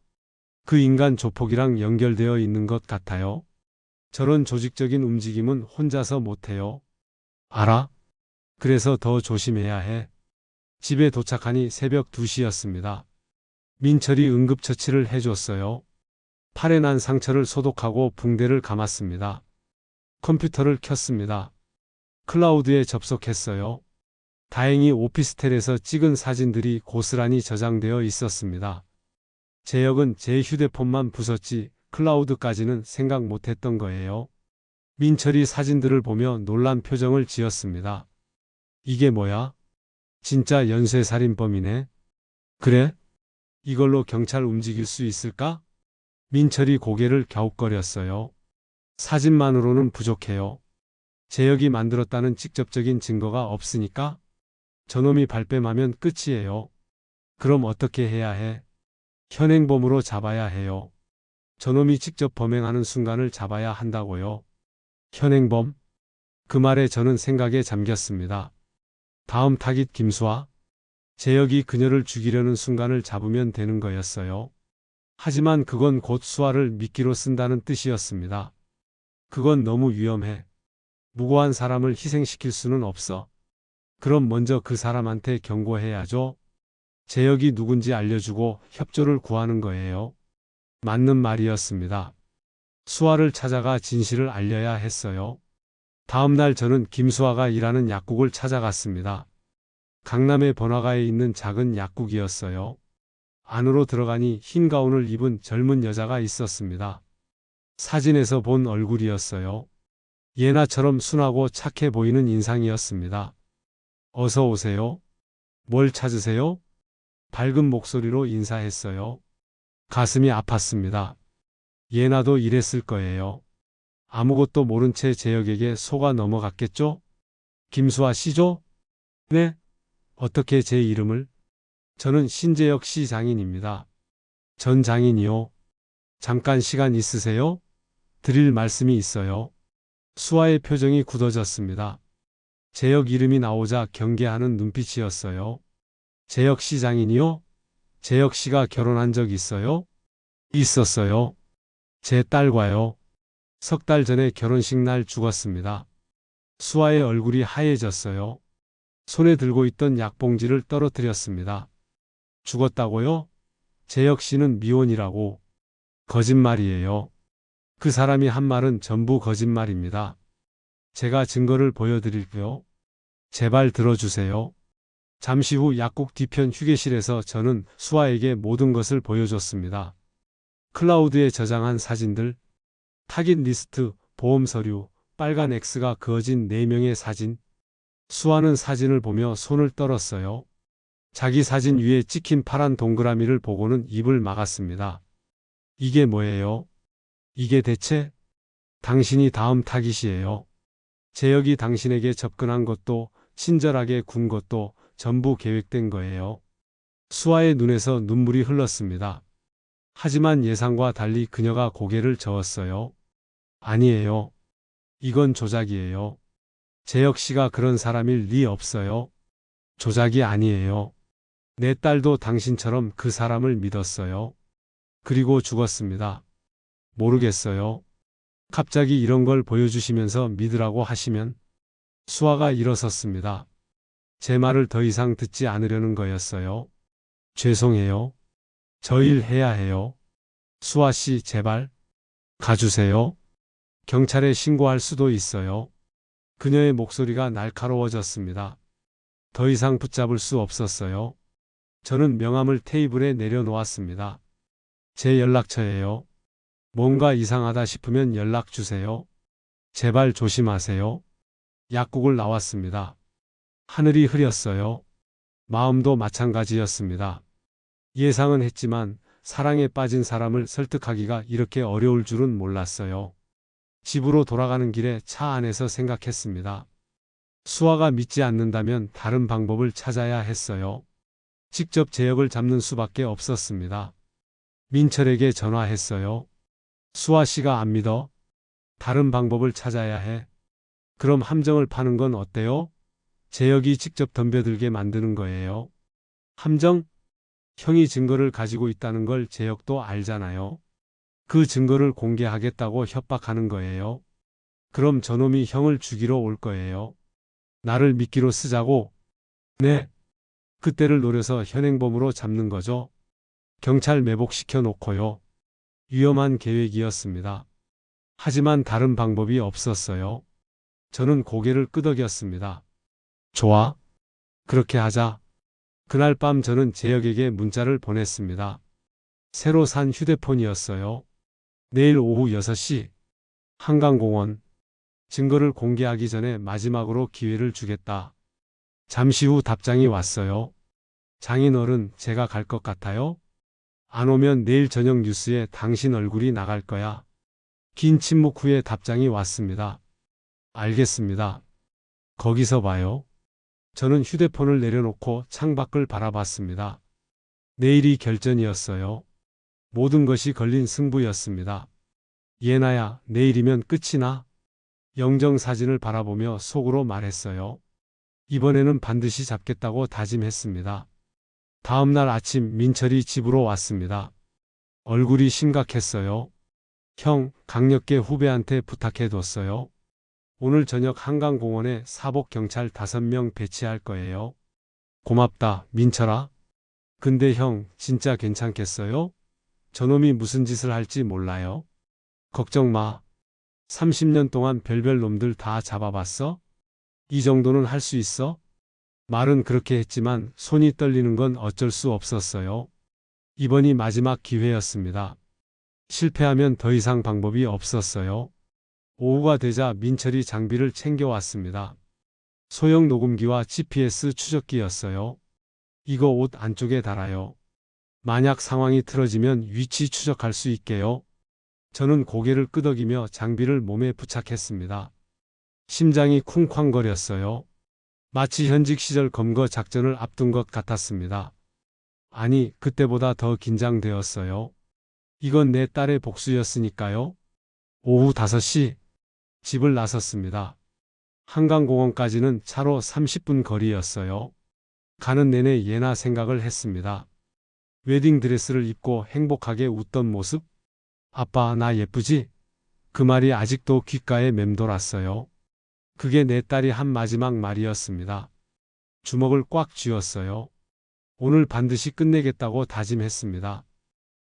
그 인간 조폭이랑 연결되어 있는 것 같아요. 저런 조직적인 움직임은 혼자서 못해요. 알아? 그래서 더 조심해야 해. 집에 도착하니 새벽 2시였습니다. 민철이 응급처치를 해줬어요. 팔에 난 상처를 소독하고 붕대를 감았습니다. 컴퓨터를 켰습니다. 클라우드에 접속했어요. 다행히 오피스텔에서 찍은 사진들이 고스란히 저장되어 있었습니다. 제역은 제 휴대폰만 부쉈지 클라우드까지는 생각 못했던 거예요. 민철이 사진들을 보며 놀란 표정을 지었습니다. 이게 뭐야? 진짜 연쇄살인범이네. 그래? 이걸로 경찰 움직일 수 있을까? 민철이 고개를 갸웃거렸어요. 사진만으로는 부족해요. 제역이 만들었다는 직접적인 증거가 없으니까 저놈이 발뺌하면 끝이에요. 그럼 어떻게 해야 해? 현행범으로 잡아야 해요. 저놈이 직접 범행하는 순간을 잡아야 한다고요. 현행범? 그 말에 저는 생각에 잠겼습니다. 다음 타깃 김수아? 제역이 그녀를 죽이려는 순간을 잡으면 되는 거였어요. 하지만 그건 곧 수아를 미끼로 쓴다는 뜻이었습니다. 그건 너무 위험해. 무고한 사람을 희생시킬 수는 없어. 그럼 먼저 그 사람한테 경고해야죠. 제역이 누군지 알려주고 협조를 구하는 거예요. 맞는 말이었습니다. 수아를 찾아가 진실을 알려야 했어요. 다음 날 저는 김수아가 일하는 약국을 찾아갔습니다. 강남의 번화가에 있는 작은 약국이었어요. 안으로 들어가니 흰 가운을 입은 젊은 여자가 있었습니다. 사진에서 본 얼굴이었어요. 예나처럼 순하고 착해 보이는 인상이었습니다. 어서 오세요. 뭘 찾으세요? 밝은 목소리로 인사했어요. 가슴이 아팠습니다. 예나도 이랬을 거예요. 아무것도 모른 채 제역에게 속아 넘어갔겠죠? 김수아 씨죠? 네? 어떻게 제 이름을? 저는 신재혁 씨 장인입니다. 전 장인이요. 잠깐 시간 있으세요? 드릴 말씀이 있어요. 수아의 표정이 굳어졌습니다. 재혁 이름이 나오자 경계하는 눈빛이었어요. 재혁 씨 장인이요? 재혁 씨가 결혼한 적 있어요? 있었어요. 제 딸과요. 3달 전에 결혼식 날 죽었습니다. 수아의 얼굴이 하얘졌어요. 손에 들고 있던 약봉지를 떨어뜨렸습니다. 죽었다고요? 재혁 씨는 미혼이라고. 거짓말이에요. 그 사람이 한 말은 전부 거짓말입니다. 제가 증거를 보여드릴게요. 제발 들어주세요. 잠시 후 약국 뒤편 휴게실에서 저는 수아에게 모든 것을 보여줬습니다. 클라우드에 저장한 사진들, 타깃 리스트, 보험 서류, 빨간 X가 그어진 4명의 사진. 수아는 사진을 보며 손을 떨었어요. 자기 사진 위에 찍힌 파란 동그라미를 보고는 입을 막았습니다. 이게 뭐예요? 이게 대체? 당신이 다음 타깃이에요. 재혁이 당신에게 접근한 것도 친절하게 군 것도 전부 계획된 거예요. 수아의 눈에서 눈물이 흘렀습니다. 하지만 예상과 달리 그녀가 고개를 저었어요. 아니에요. 이건 조작이에요. 재혁 씨가 그런 사람일 리 없어요. 조작이 아니에요. 내 딸도 당신처럼 그 사람을 믿었어요. 그리고 죽었습니다. 모르겠어요. 갑자기 이런 걸 보여주시면서 믿으라고 하시면. 수아가 일어섰습니다. 제 말을 더 이상 듣지 않으려는 거였어요. 죄송해요. 저 일 해야 해요. 수아 씨, 제발 가주세요. 경찰에 신고할 수도 있어요. 그녀의 목소리가 날카로워졌습니다. 더 이상 붙잡을 수 없었어요. 저는 명함을 테이블에 내려놓았습니다. 제 연락처예요. 뭔가 이상하다 싶으면 연락 주세요. 제발 조심하세요. 약국을 나왔습니다. 하늘이 흐렸어요. 마음도 마찬가지였습니다. 예상은 했지만 사랑에 빠진 사람을 설득하기가 이렇게 어려울 줄은 몰랐어요. 집으로 돌아가는 길에 차 안에서 생각했습니다. 수아가 믿지 않는다면 다른 방법을 찾아야 했어요. 직접 재혁을 잡는 수밖에 없었습니다. 민철에게 전화했어요. 수아 씨가 안 믿어? 다른 방법을 찾아야 해. 그럼 함정을 파는 건 어때요? 재혁이 직접 덤벼들게 만드는 거예요. 함정? 형이 증거를 가지고 있다는 걸 재혁도 알잖아요. 그 증거를 공개하겠다고 협박하는 거예요. 그럼 저놈이 형을 죽이러 올 거예요. 나를 미끼로 쓰자고? 네. 그때를 노려서 현행범으로 잡는 거죠. 경찰 매복시켜 놓고요. 위험한 계획이었습니다. 하지만 다른 방법이 없었어요. 저는 고개를 끄덕였습니다. 좋아. 그렇게 하자. 그날 밤 저는 재혁에게 문자를 보냈습니다. 새로 산 휴대폰이었어요. 내일 오후 6시 한강공원. 증거를 공개하기 전에 마지막으로 기회를 주겠다. 잠시 후 답장이 왔어요. 장인어른, 제가 갈 것 같아요? 안 오면 내일 저녁 뉴스에 당신 얼굴이 나갈 거야. 긴 침묵 후에 답장이 왔습니다. 알겠습니다. 거기서 봐요. 저는 휴대폰을 내려놓고 창밖을 바라봤습니다. 내일이 결전이었어요. 모든 것이 걸린 승부였습니다. 예나야, 내일이면 끝이 나? 영정사진을 바라보며 속으로 말했어요. 이번에는 반드시 잡겠다고 다짐했습니다. 다음 날 아침 민철이 집으로 왔습니다. 얼굴이 심각했어요. 형, 강력계 후배한테 부탁해뒀어요. 오늘 저녁 한강공원에 사복경찰 5명 배치할 거예요. 고맙다, 민철아. 근데 형, 진짜 괜찮겠어요? 저놈이 무슨 짓을 할지 몰라요. 걱정 마. 30년 동안 별별 놈들 다 잡아봤어? 이 정도는 할 수 있어? 말은 그렇게 했지만 손이 떨리는 건 어쩔 수 없었어요. 이번이 마지막 기회였습니다. 실패하면 더 이상 방법이 없었어요. 오후가 되자 민철이 장비를 챙겨왔습니다. 소형 녹음기와 GPS 추적기였어요. 이거 옷 안쪽에 달아요. 만약 상황이 틀어지면 위치 추적할 수 있게요. 저는 고개를 끄덕이며 장비를 몸에 부착했습니다. 심장이 쿵쾅거렸어요. 마치 현직 시절 검거 작전을 앞둔 것 같았습니다. 아니, 그때보다 더 긴장되었어요. 이건 내 딸의 복수였으니까요. 오후 5시 집을 나섰습니다. 한강공원까지는 차로 30분 거리였어요. 가는 내내 예나 생각을 했습니다. 웨딩드레스를 입고 행복하게 웃던 모습? 아빠, 나 예쁘지? 그 말이 아직도 귓가에 맴돌았어요. 그게 내 딸이 한 마지막 말이었습니다. 주먹을 꽉 쥐었어요. 오늘 반드시 끝내겠다고 다짐했습니다.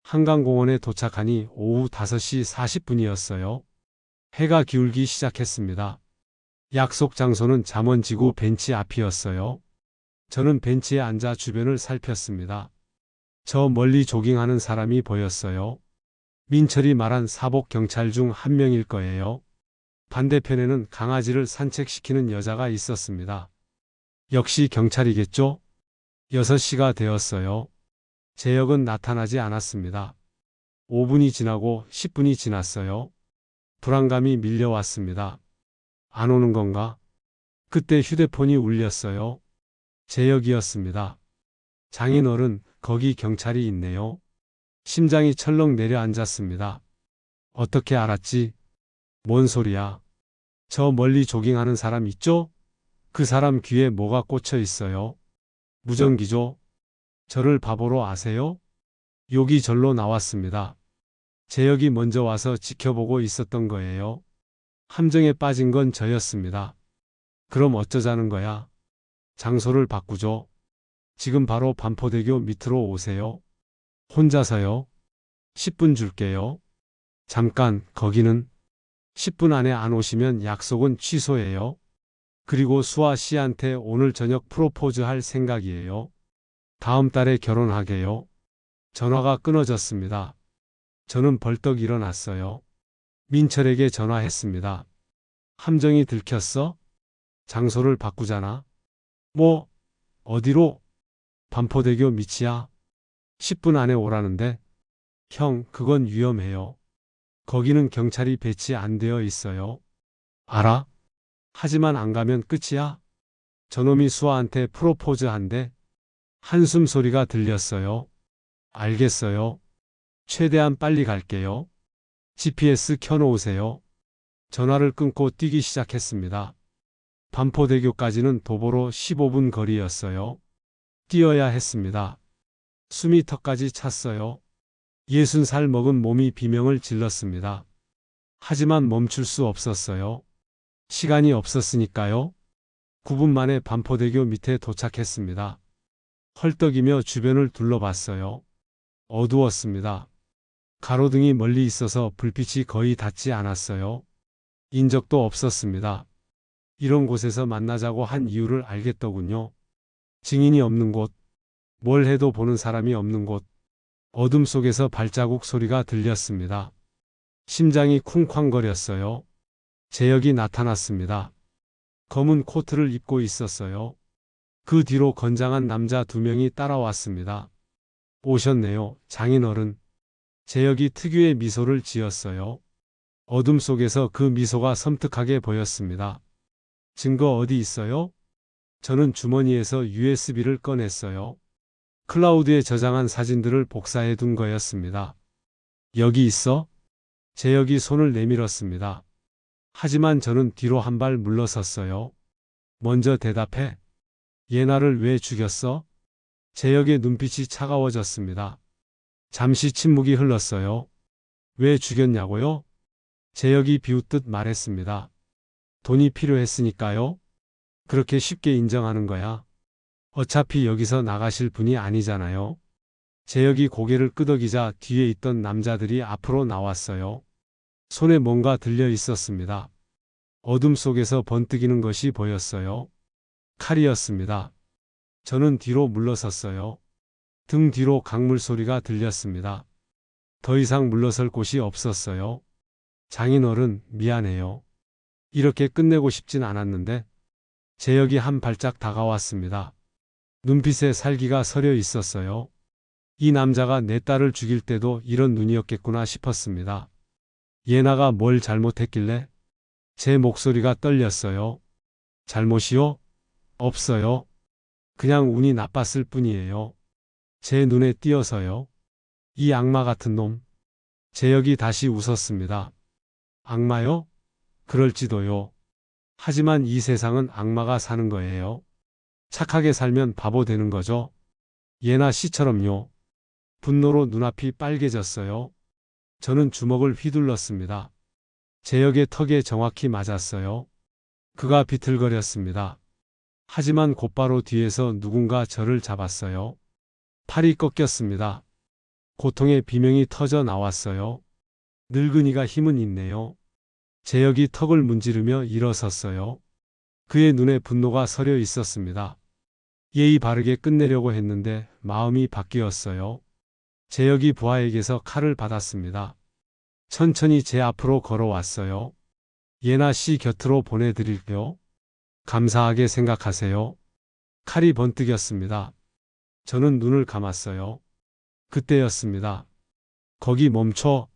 한강공원에 도착하니 오후 5시 40분이었어요. 해가 기울기 시작했습니다. 약속 장소는 잠원지구 벤치 앞이었어요. 저는 벤치에 앉아 주변을 살폈습니다. 저 멀리 조깅하는 사람이 보였어요. 민철이 말한 사복 경찰 중 한 명일 거예요. 반대편에는 강아지를 산책시키는 여자가 있었습니다. 역시 경찰이겠죠? 6시가 되었어요. 재혁은 나타나지 않았습니다. 5분이 지나고 10분이 지났어요. 불안감이 밀려왔습니다. 안 오는 건가? 그때 휴대폰이 울렸어요. 재혁이었습니다. 장인어른, 거기 경찰이 있네요. 심장이 철렁 내려앉았습니다. 어떻게 알았지? 뭔 소리야? 저 멀리 조깅하는 사람 있죠? 그 사람 귀에 뭐가 꽂혀 있어요? 무전기죠? 저를 바보로 아세요? 욕이 절로 나왔습니다. 재혁이 먼저 와서 지켜보고 있었던 거예요. 함정에 빠진 건 저였습니다. 그럼 어쩌자는 거야? 장소를 바꾸죠. 지금 바로 반포대교 밑으로 오세요. 혼자서요? 10분 줄게요. 잠깐, 거기는 10분 안에 안 오시면 약속은 취소해요. 그리고 수아 씨한테 오늘 저녁 프로포즈 할 생각이에요. 다음 달에 결혼하게요. 전화가 끊어졌습니다. 저는 벌떡 일어났어요. 민철에게 전화했습니다. 함정이 들켰어? 장소를 바꾸잖아. 뭐? 어디로? 반포대교 밑이야. 10분 안에 오라는데. 형, 그건 위험해요. 거기는 경찰이 배치 안 되어 있어요. 알아? 하지만 안 가면 끝이야. 저놈이 수아한테 프로포즈 한대. 한숨 소리가 들렸어요. 알겠어요. 최대한 빨리 갈게요. GPS 켜놓으세요. 전화를 끊고 뛰기 시작했습니다. 반포대교까지는 도보로 15분 거리였어요. 뛰어야 했습니다. 숨이 턱까지 찼어요. 60살 먹은 몸이 비명을 질렀습니다. 하지만 멈출 수 없었어요. 시간이 없었으니까요. 9분 만에 반포대교 밑에 도착했습니다. 헐떡이며 주변을 둘러봤어요. 어두웠습니다. 가로등이 멀리 있어서 불빛이 거의 닿지 않았어요. 인적도 없었습니다. 이런 곳에서 만나자고 한 이유를 알겠더군요. 증인이 없는 곳, 뭘 해도 보는 사람이 없는 곳, 어둠 속에서 발자국 소리가 들렸습니다. 심장이 쿵쾅거렸어요. 재혁이 나타났습니다. 검은 코트를 입고 있었어요. 그 뒤로 건장한 남자 2명이 따라왔습니다. 오셨네요, 장인어른. 재혁이 특유의 미소를 지었어요. 어둠 속에서 그 미소가 섬뜩하게 보였습니다. 증거 어디 있어요? 저는 주머니에서 USB를 꺼냈어요. 클라우드에 저장한 사진들을 복사해 둔 거였습니다. 여기 있어? 재혁이 손을 내밀었습니다. 하지만 저는 뒤로 한 발 물러섰어요. 먼저 대답해. 예나를 왜 죽였어? 재혁의 눈빛이 차가워졌습니다. 잠시 침묵이 흘렀어요. 왜 죽였냐고요? 재혁이 비웃듯 말했습니다. 돈이 필요했으니까요. 그렇게 쉽게 인정하는 거야. 어차피 여기서 나가실 분이 아니잖아요. 재혁이 고개를 끄덕이자 뒤에 있던 남자들이 앞으로 나왔어요. 손에 뭔가 들려 있었습니다. 어둠 속에서 번뜩이는 것이 보였어요. 칼이었습니다. 저는 뒤로 물러섰어요. 등 뒤로 강물 소리가 들렸습니다. 더 이상 물러설 곳이 없었어요. 장인어른, 미안해요. 이렇게 끝내고 싶진 않았는데. 재혁이 한 발짝 다가왔습니다. 눈빛에 살기가 서려 있었어요. 이 남자가 내 딸을 죽일 때도 이런 눈이었겠구나 싶었습니다. 예나가 뭘 잘못했길래? 제 목소리가 떨렸어요. 잘못이요? 없어요. 그냥 운이 나빴을 뿐이에요. 제 눈에 띄어서요. 이 악마 같은 놈. 재혁이 다시 웃었습니다. 악마요? 그럴지도요. 하지만 이 세상은 악마가 사는 거예요. 착하게 살면 바보 되는 거죠. 예나 씨처럼요. 분노로 눈앞이 빨개졌어요. 저는 주먹을 휘둘렀습니다. 재혁의 턱에 정확히 맞았어요. 그가 비틀거렸습니다. 하지만 곧바로 뒤에서 누군가 저를 잡았어요. 팔이 꺾였습니다. 고통의 비명이 터져 나왔어요. 늙은이가 힘은 있네요. 재혁이 턱을 문지르며 일어섰어요. 그의 눈에 분노가 서려 있었습니다. 예의 바르게 끝내려고 했는데 마음이 바뀌었어요. 재혁이 부하에게서 칼을 받았습니다. 천천히 제 앞으로 걸어왔어요. 예나 씨 곁으로 보내드릴게요. 감사하게 생각하세요. 칼이 번뜩였습니다. 저는 눈을 감았어요. 그때였습니다. 거기 멈춰.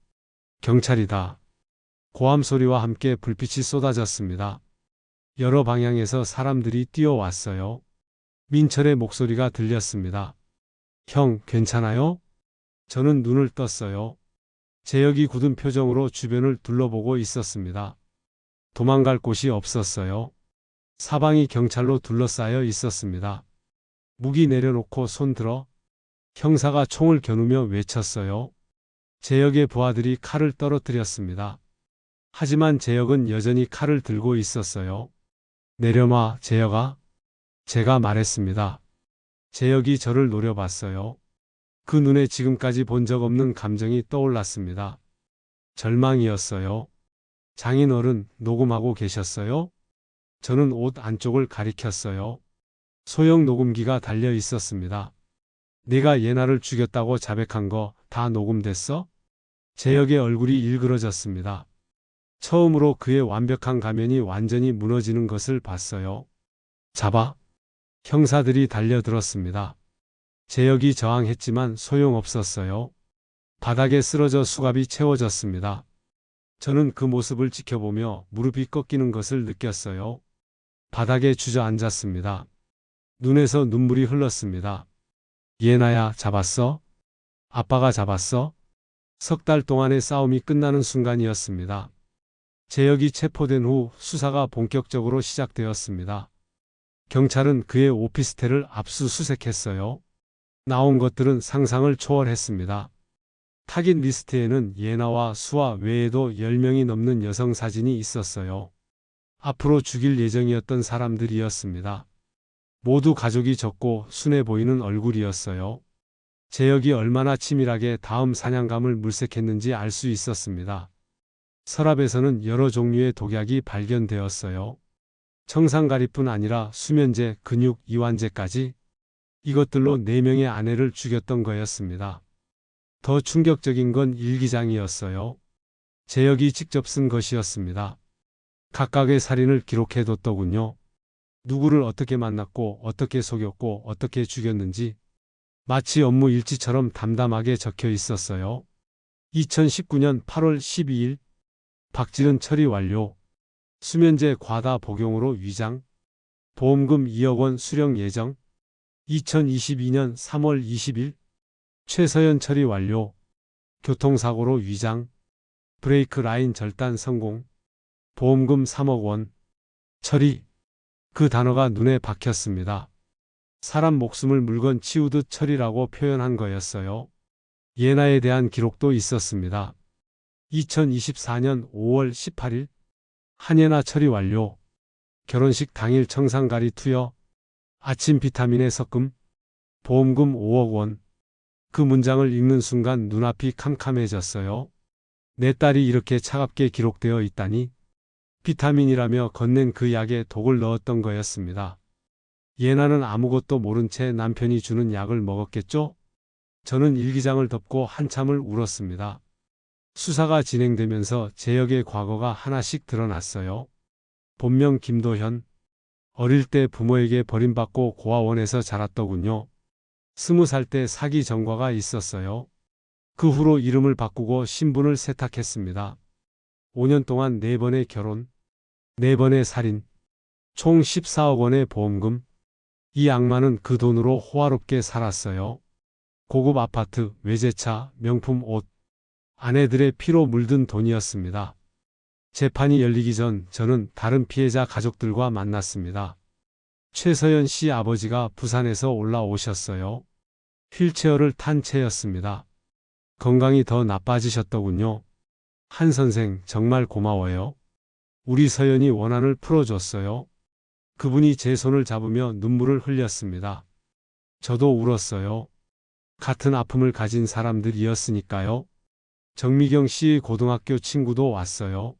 경찰이다. 고함 소리와 함께 불빛이 쏟아졌습니다. 여러 방향에서 사람들이 뛰어왔어요. 민철의 목소리가 들렸습니다. 형, 괜찮아요? 저는 눈을 떴어요. 재혁이 굳은 표정으로 주변을 둘러보고 있었습니다. 도망갈 곳이 없었어요. 사방이 경찰로 둘러싸여 있었습니다. 무기 내려놓고 손 들어. 형사가 총을 겨누며 외쳤어요. 재혁의 부하들이 칼을 떨어뜨렸습니다. 하지만 재혁은 여전히 칼을 들고 있었어요. 내려놔, 재혁아. 제가 말했습니다. 재혁이 저를 노려봤어요. 그 눈에 지금까지 본 적 없는 감정이 떠올랐습니다. 절망이었어요. 장인어른, 녹음하고 계셨어요? 저는 옷 안쪽을 가리켰어요. 소형 녹음기가 달려 있었습니다. 네가 예나를 죽였다고 자백한 거 다 녹음됐어? 재혁의 얼굴이 일그러졌습니다. 처음으로 그의 완벽한 가면이 완전히 무너지는 것을 봤어요. 잡아. 형사들이 달려들었습니다. 재혁이 저항했지만 소용없었어요. 바닥에 쓰러져 수갑이 채워졌습니다. 저는 그 모습을 지켜보며 무릎이 꺾이는 것을 느꼈어요. 바닥에 주저앉았습니다. 눈에서 눈물이 흘렀습니다. 예나야, 잡았어? 아빠가 잡았어? 석 달 동안의 싸움이 끝나는 순간이었습니다. 재혁이 체포된 후 수사가 본격적으로 시작되었습니다. 경찰은 그의 오피스텔을 압수수색했어요. 나온 것들은 상상을 초월했습니다. 타깃 리스트에는 예나와 수아 외에도 10명이 넘는 여성 사진이 있었어요. 앞으로 죽일 예정이었던 사람들이었습니다. 모두 가족이 적고 순해 보이는 얼굴이었어요. 재혁이 얼마나 치밀하게 다음 사냥감을 물색했는지 알 수 있었습니다. 서랍에서는 여러 종류의 독약이 발견되었어요. 청산가리뿐 아니라 수면제, 근육, 이완제까지. 이것들로 4명의 아내를 죽였던 거였습니다. 더 충격적인 건 일기장이었어요. 재혁이 직접 쓴 것이었습니다. 각각의 살인을 기록해뒀더군요. 누구를 어떻게 만났고 어떻게 속였고 어떻게 죽였는지 마치 업무 일지처럼 담담하게 적혀 있었어요. 2019년 8월 12일 박지은 처리 완료. 수면제 과다 복용으로 위장. 보험금 2억 원 수령 예정. 2022년 3월 20일 최서연 처리 완료. 교통사고로 위장. 브레이크 라인 절단 성공. 보험금 3억 원. 처리. 그 단어가 눈에 박혔습니다. 사람 목숨을 물건 치우듯 처리라고 표현한 거였어요. 예나에 대한 기록도 있었습니다. 2024년 5월 18일 한예나 처리 완료. 결혼식 당일 청산가리 투여. 아침 비타민에 섞음. 보험금 5억 원. 그 문장을 읽는 순간 눈앞이 캄캄해졌어요. 내 딸이 이렇게 차갑게 기록되어 있다니. 비타민이라며 건넨 그 약에 독을 넣었던 거였습니다. 예나는 아무것도 모른 채 남편이 주는 약을 먹었겠죠? 저는 일기장을 덮고 한참을 울었습니다. 수사가 진행되면서 재혁의 과거가 하나씩 드러났어요. 본명 김도현. 어릴 때 부모에게 버림받고 고아원에서 자랐더군요. 20살 때 사기 전과가 있었어요. 그 후로 이름을 바꾸고 신분을 세탁했습니다. 5년 동안 4번의 결혼, 4번의 살인, 총 14억 원의 보험금. 이 악마는 그 돈으로 호화롭게 살았어요. 고급 아파트, 외제차, 명품 옷. 아내들의 피로 물든 돈이었습니다. 재판이 열리기 전 저는 다른 피해자 가족들과 만났습니다. 최서연 씨 아버지가 부산에서 올라오셨어요. 휠체어를 탄 채였습니다. 건강이 더 나빠지셨더군요. 한 선생, 정말 고마워요. 우리 서연이 원한을 풀어줬어요. 그분이 제 손을 잡으며 눈물을 흘렸습니다. 저도 울었어요. 같은 아픔을 가진 사람들이었으니까요. 정미경 씨의 고등학교 친구도 왔어요.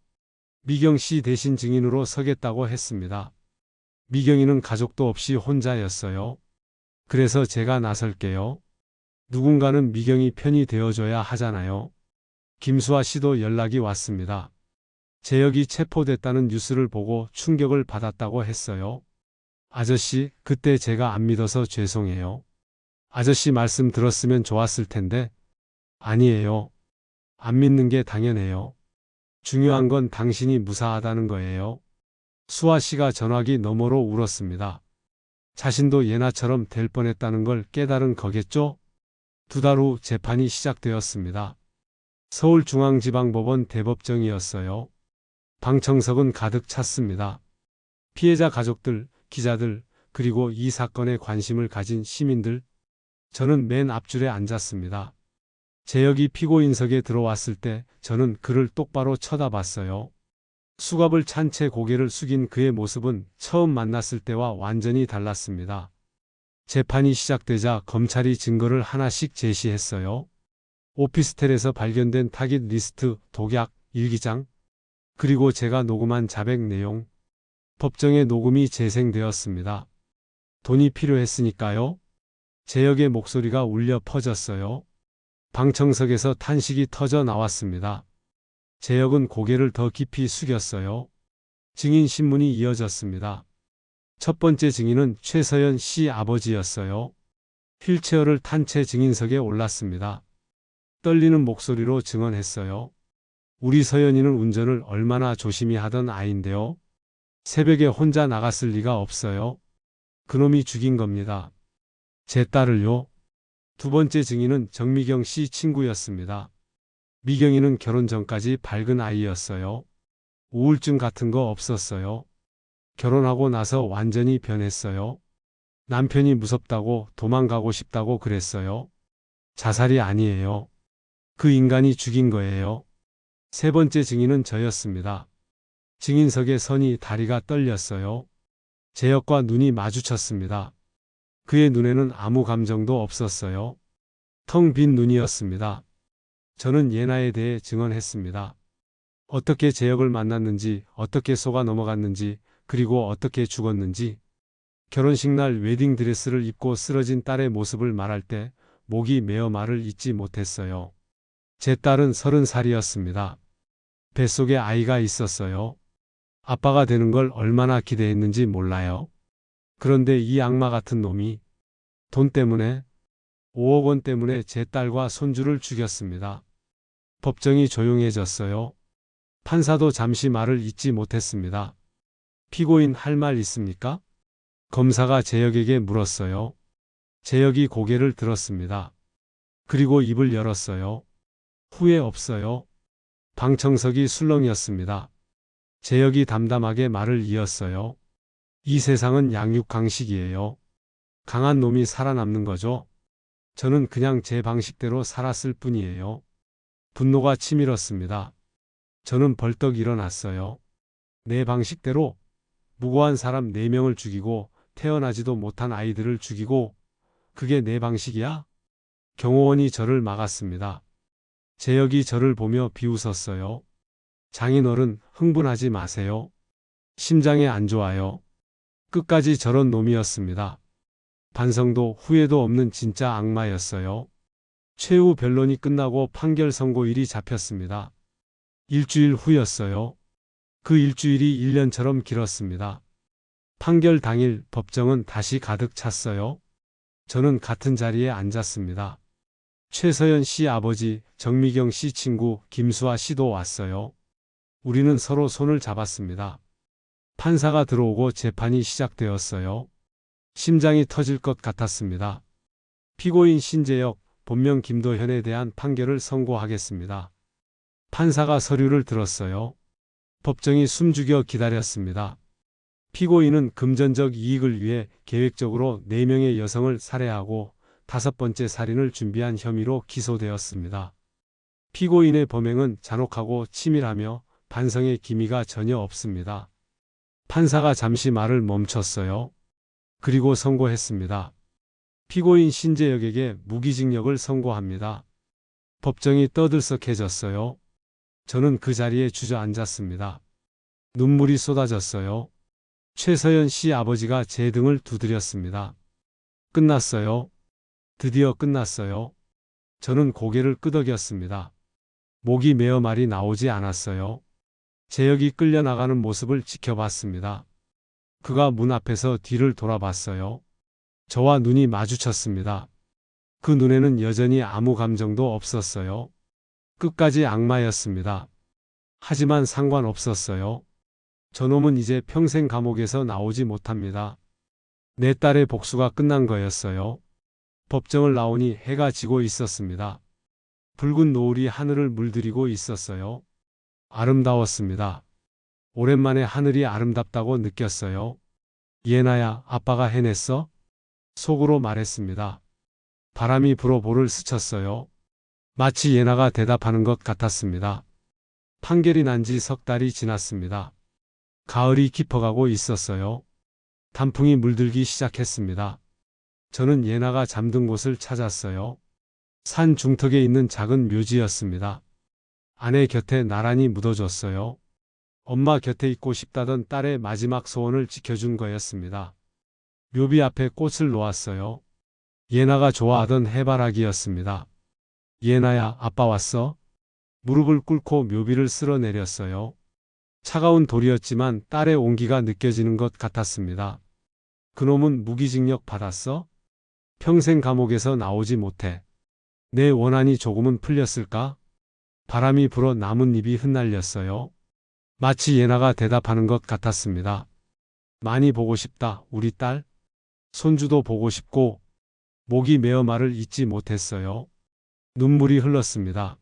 미경 씨 대신 증인으로 서겠다고 했습니다. 미경이는 가족도 없이 혼자였어요. 그래서 제가 나설게요. 누군가는 미경이 편이 되어줘야 하잖아요. 김수아 씨도 연락이 왔습니다. 재혁이 체포됐다는 뉴스를 보고 충격을 받았다고 했어요. 아저씨, 그때 제가 안 믿어서 죄송해요. 아저씨 말씀 들었으면 좋았을 텐데. 아니에요. 안 믿는 게 당연해요. 중요한 건 당신이 무사하다는 거예요. 수아 씨가 전화기 너머로 울었습니다. 자신도 예나처럼 될 뻔했다는 걸 깨달은 거겠죠? 2달 후 재판이 시작되었습니다. 서울중앙지방법원 대법정이었어요. 방청석은 가득 찼습니다. 피해자 가족들, 기자들, 그리고 이 사건에 관심을 가진 시민들. 저는 맨 앞줄에 앉았습니다. 재혁이 피고인석에 들어왔을 때 저는 그를 똑바로 쳐다봤어요. 수갑을 찬 채 고개를 숙인 그의 모습은 처음 만났을 때와 완전히 달랐습니다. 재판이 시작되자 검찰이 증거를 하나씩 제시했어요. 오피스텔에서 발견된 타깃 리스트, 독약, 일기장, 그리고 제가 녹음한 자백 내용. 법정에 녹음이 재생되었습니다. 돈이 필요했으니까요. 재혁의 목소리가 울려 퍼졌어요. 방청석에서 탄식이 터져 나왔습니다. 재혁은 고개를 더 깊이 숙였어요. 증인 신문이 이어졌습니다. 첫 번째 증인은 최서연 씨 아버지였어요. 휠체어를 탄 채 증인석에 올랐습니다. 떨리는 목소리로 증언했어요. 우리 서연이는 운전을 얼마나 조심히 하던 아이인데요. 새벽에 혼자 나갔을 리가 없어요. 그놈이 죽인 겁니다. 제 딸을요. 두 번째 증인은 정미경 씨 친구였습니다. 미경이는 결혼 전까지 밝은 아이였어요. 우울증 같은 거 없었어요. 결혼하고 나서 완전히 변했어요. 남편이 무섭다고 도망가고 싶다고 그랬어요. 자살이 아니에요. 그 인간이 죽인 거예요. 세 번째 증인은 저였습니다. 증인석에 서니 다리가 떨렸어요. 재혁과 눈이 마주쳤습니다. 그의 눈에는 아무 감정도 없었어요. 텅 빈 눈이었습니다. 저는 예나에 대해 증언했습니다. 어떻게 재혁을 만났는지, 어떻게 속아 넘어갔는지, 그리고 어떻게 죽었는지. 결혼식 날 웨딩드레스를 입고 쓰러진 딸의 모습을 말할 때 목이 메어 말을 잇지 못했어요. 제 딸은 30살이었습니다. 뱃속에 아이가 있었어요. 아빠가 되는 걸 얼마나 기대했는지 몰라요. 그런데 이 악마 같은 놈이 돈 때문에 5억 원 때문에 제 딸과 손주를 죽였습니다. 법정이 조용해졌어요. 판사도 잠시 말을 잇지 못했습니다. 피고인 할 말 있습니까? 검사가 재혁에게 물었어요. 재혁이 고개를 들었습니다. 그리고 입을 열었어요. 후회 없어요. 방청석이 술렁이었습니다. 재혁이 담담하게 말을 이었어요. 이 세상은 양육강식이에요. 강한 놈이 살아남는 거죠. 저는 그냥 제 방식대로 살았을 뿐이에요. 분노가 치밀었습니다. 저는 벌떡 일어났어요. 내 방식대로 무고한 사람 4명을 죽이고 태어나지도 못한 아이들을 죽이고 그게 내 방식이야? 경호원이 저를 막았습니다. 재혁이 저를 보며 비웃었어요. 장인어른 흥분하지 마세요. 심장에 안 좋아요. 끝까지 저런 놈이었습니다. 반성도 후회도 없는 진짜 악마였어요. 최후 변론이 끝나고 판결 선고일이 잡혔습니다. 일주일 후였어요. 그 일주일이 1년처럼 길었습니다. 판결 당일 법정은 다시 가득 찼어요. 저는 같은 자리에 앉았습니다. 최서연 씨 아버지, 정미경 씨 친구, 김수아 씨도 왔어요. 우리는 서로 손을 잡았습니다. 판사가 들어오고 재판이 시작되었어요. 심장이 터질 것 같았습니다. 피고인 신재혁, 본명 김도현에 대한 판결을 선고하겠습니다. 판사가 서류를 들었어요. 법정이 숨죽여 기다렸습니다. 피고인은 금전적 이익을 위해 계획적으로 4명의 여성을 살해하고 5번째 살인을 준비한 혐의로 기소되었습니다. 피고인의 범행은 잔혹하고 치밀하며 반성의 기미가 전혀 없습니다. 판사가 잠시 말을 멈췄어요. 그리고 선고했습니다. 피고인 신재혁에게 무기징역을 선고합니다. 법정이 떠들썩해졌어요. 저는 그 자리에 주저앉았습니다. 눈물이 쏟아졌어요. 최서연 씨 아버지가 제 등을 두드렸습니다. 끝났어요. 드디어 끝났어요. 저는 고개를 끄덕였습니다. 목이 메어 말이 나오지 않았어요. 재혁이 끌려나가는 모습을 지켜봤습니다. 그가 문 앞에서 뒤를 돌아봤어요. 저와 눈이 마주쳤습니다. 그 눈에는 여전히 아무 감정도 없었어요. 끝까지 악마였습니다. 하지만 상관없었어요. 저놈은 이제 평생 감옥에서 나오지 못합니다. 내 딸의 복수가 끝난 거였어요. 법정을 나오니 해가 지고 있었습니다. 붉은 노을이 하늘을 물들이고 있었어요. 아름다웠습니다. 오랜만에 하늘이 아름답다고 느꼈어요. 예나야, 아빠가 해냈어? 속으로 말했습니다. 바람이 불어 볼을 스쳤어요. 마치 예나가 대답하는 것 같았습니다. 판결이 난 지 석 달이 지났습니다. 가을이 깊어가고 있었어요. 단풍이 물들기 시작했습니다. 저는 예나가 잠든 곳을 찾았어요. 산 중턱에 있는 작은 묘지였습니다. 아내 곁에 나란히 묻어줬어요. 엄마 곁에 있고 싶다던 딸의 마지막 소원을 지켜준 거였습니다. 묘비 앞에 꽃을 놓았어요. 예나가 좋아하던 해바라기였습니다. 예나야, 아빠 왔어? 무릎을 꿇고 묘비를 쓸어내렸어요. 차가운 돌이었지만 딸의 온기가 느껴지는 것 같았습니다. 그놈은 무기징역 받았어? 평생 감옥에서 나오지 못해. 내 원한이 조금은 풀렸을까? 바람이 불어 나뭇잎이 흩날렸어요. 마치 예나가 대답하는 것 같았습니다. 많이 보고 싶다, 우리 딸. 손주도 보고 싶고, 목이 메어 말을 잇지 못했어요. 눈물이 흘렀습니다.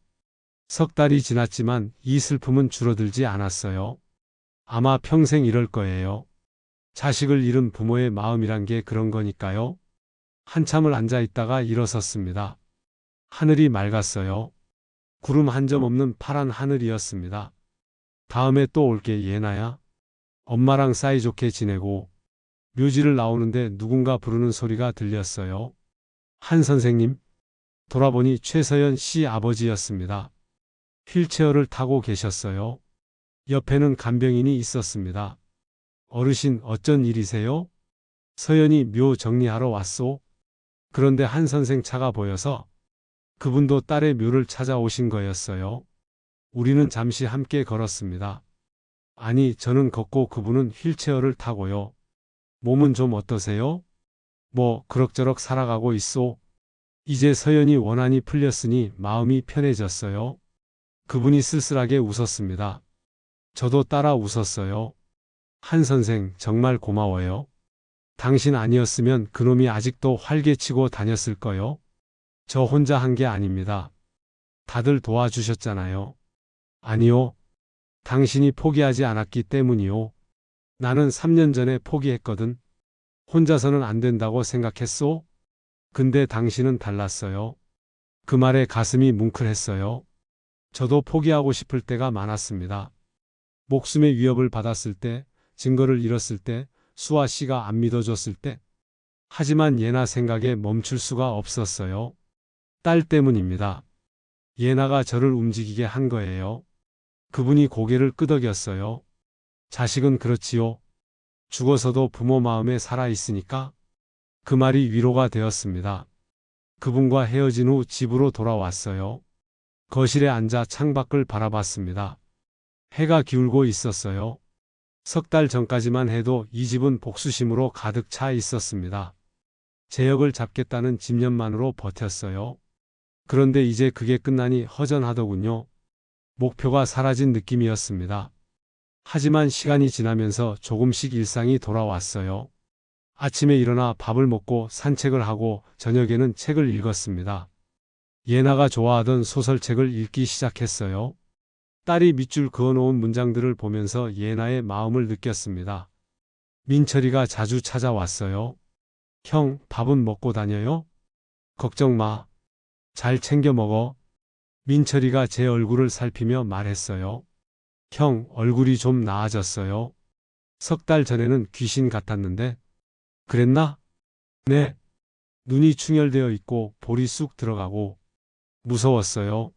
석 달이 지났지만 이 슬픔은 줄어들지 않았어요. 아마 평생 이럴 거예요. 자식을 잃은 부모의 마음이란 게 그런 거니까요. 한참을 앉아 있다가 일어섰습니다. 하늘이 맑았어요. 구름 한 점 없는 파란 하늘이었습니다. 다음에 또 올게, 예나야. 엄마랑 사이좋게 지내고. 묘지를 나오는데 누군가 부르는 소리가 들렸어요. 한 선생님. 돌아보니 최서연 씨 아버지였습니다. 휠체어를 타고 계셨어요. 옆에는 간병인이 있었습니다. 어르신, 어쩐 일이세요? 서연이 묘 정리하러 왔소. 그런데 한 선생 차가 보여서 그분도 딸의 묘를 찾아오신 거였어요. 우리는 잠시 함께 걸었습니다. 아니, 저는 걷고 그분은 휠체어를 타고요. 몸은 좀 어떠세요? 뭐 그럭저럭 살아가고 있소. 이제 서연이 원한이 풀렸으니 마음이 편해졌어요. 그분이 쓸쓸하게 웃었습니다. 저도 따라 웃었어요. 한 선생, 정말 고마워요. 당신 아니었으면 그놈이 아직도 활개치고 다녔을 거요. 저 혼자 한 게 아닙니다. 다들 도와주셨잖아요. 아니요. 당신이 포기하지 않았기 때문이요. 나는 3년 전에 포기했거든. 혼자서는 안 된다고 생각했소? 근데 당신은 달랐어요. 그 말에 가슴이 뭉클했어요. 저도 포기하고 싶을 때가 많았습니다. 목숨의 위협을 받았을 때, 증거를 잃었을 때, 수아 씨가 안 믿어줬을 때. 하지만 예나 생각에 멈출 수가 없었어요. 딸 때문입니다. 예나가 저를 움직이게 한 거예요. 그분이 고개를 끄덕였어요. 자식은 그렇지요. 죽어서도 부모 마음에 살아있으니까. 그 말이 위로가 되었습니다. 그분과 헤어진 후 집으로 돌아왔어요. 거실에 앉아 창밖을 바라봤습니다. 해가 기울고 있었어요. 석 달 전까지만 해도 이 집은 복수심으로 가득 차 있었습니다. 제 역을 잡겠다는 집념만으로 버텼어요. 그런데 이제 그게 끝나니 허전하더군요. 목표가 사라진 느낌이었습니다. 하지만 시간이 지나면서 조금씩 일상이 돌아왔어요. 아침에 일어나 밥을 먹고 산책을 하고 저녁에는 책을 읽었습니다. 예나가 좋아하던 소설책을 읽기 시작했어요. 딸이 밑줄 그어놓은 문장들을 보면서 예나의 마음을 느꼈습니다. 민철이가 자주 찾아왔어요. 형, 밥은 먹고 다녀요? 걱정 마. 잘 챙겨 먹어. 민철이가 제 얼굴을 살피며 말했어요. 형, 얼굴이 좀 나아졌어요. 석 달 전에는 귀신 같았는데. 그랬나? 네. 눈이 충혈되어 있고 볼이 쑥 들어가고 무서웠어요.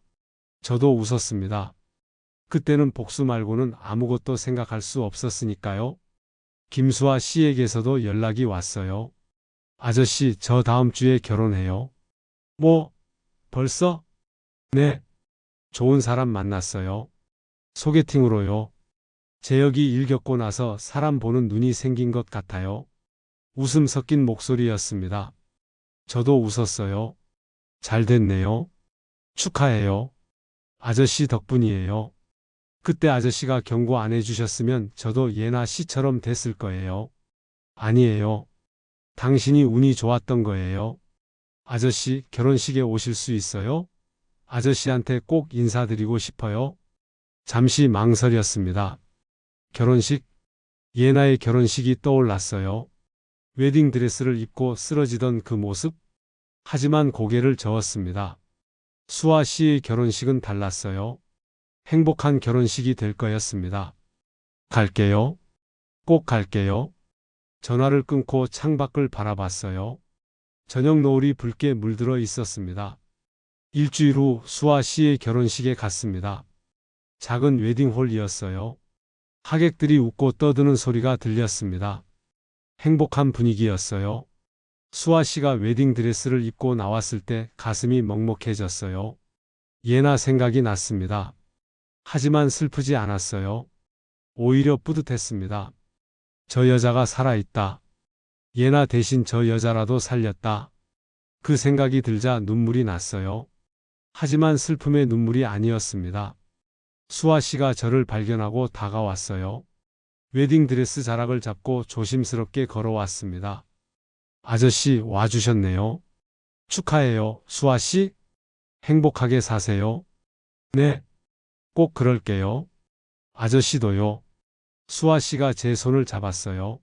저도 웃었습니다. 그때는 복수 말고는 아무것도 생각할 수 없었으니까요. 김수아 씨에게서도 연락이 왔어요. 아저씨, 저 다음 주에 결혼해요. 뭐? 벌써? 네. 좋은 사람 만났어요. 소개팅으로요. 제 역이 일 겪고 나서 사람 보는 눈이 생긴 것 같아요. 웃음 섞인 목소리였습니다. 저도 웃었어요. 잘 됐네요. 축하해요. 아저씨 덕분이에요. 그때 아저씨가 경고 안 해주셨으면 저도 예나 씨처럼 됐을 거예요. 아니에요. 당신이 운이 좋았던 거예요. 아저씨, 결혼식에 오실 수 있어요? 아저씨한테 꼭 인사드리고 싶어요. 잠시 망설였습니다. 결혼식? 예나의 결혼식이 떠올랐어요. 웨딩드레스를 입고 쓰러지던 그 모습? 하지만 고개를 저었습니다. 수아 씨의 결혼식은 달랐어요. 행복한 결혼식이 될 거였습니다. 갈게요. 꼭 갈게요. 전화를 끊고 창밖을 바라봤어요. 저녁 노을이 붉게 물들어 있었습니다. 일주일 후 수아 씨의 결혼식에 갔습니다. 작은 웨딩홀이었어요. 하객들이 웃고 떠드는 소리가 들렸습니다. 행복한 분위기였어요. 수아 씨가 웨딩드레스를 입고 나왔을 때 가슴이 먹먹해졌어요. 예나 생각이 났습니다. 하지만 슬프지 않았어요. 오히려 뿌듯했습니다. 저 여자가 살아있다. 예나 대신 저 여자라도 살렸다. 그 생각이 들자 눈물이 났어요. 하지만 슬픔의 눈물이 아니었습니다. 수아 씨가 저를 발견하고 다가왔어요. 웨딩드레스 자락을 잡고 조심스럽게 걸어왔습니다. 아저씨 와주셨네요. 축하해요, 수아 씨. 행복하게 사세요. 네, 꼭 그럴게요. 아저씨도요. 수아 씨가 제 손을 잡았어요.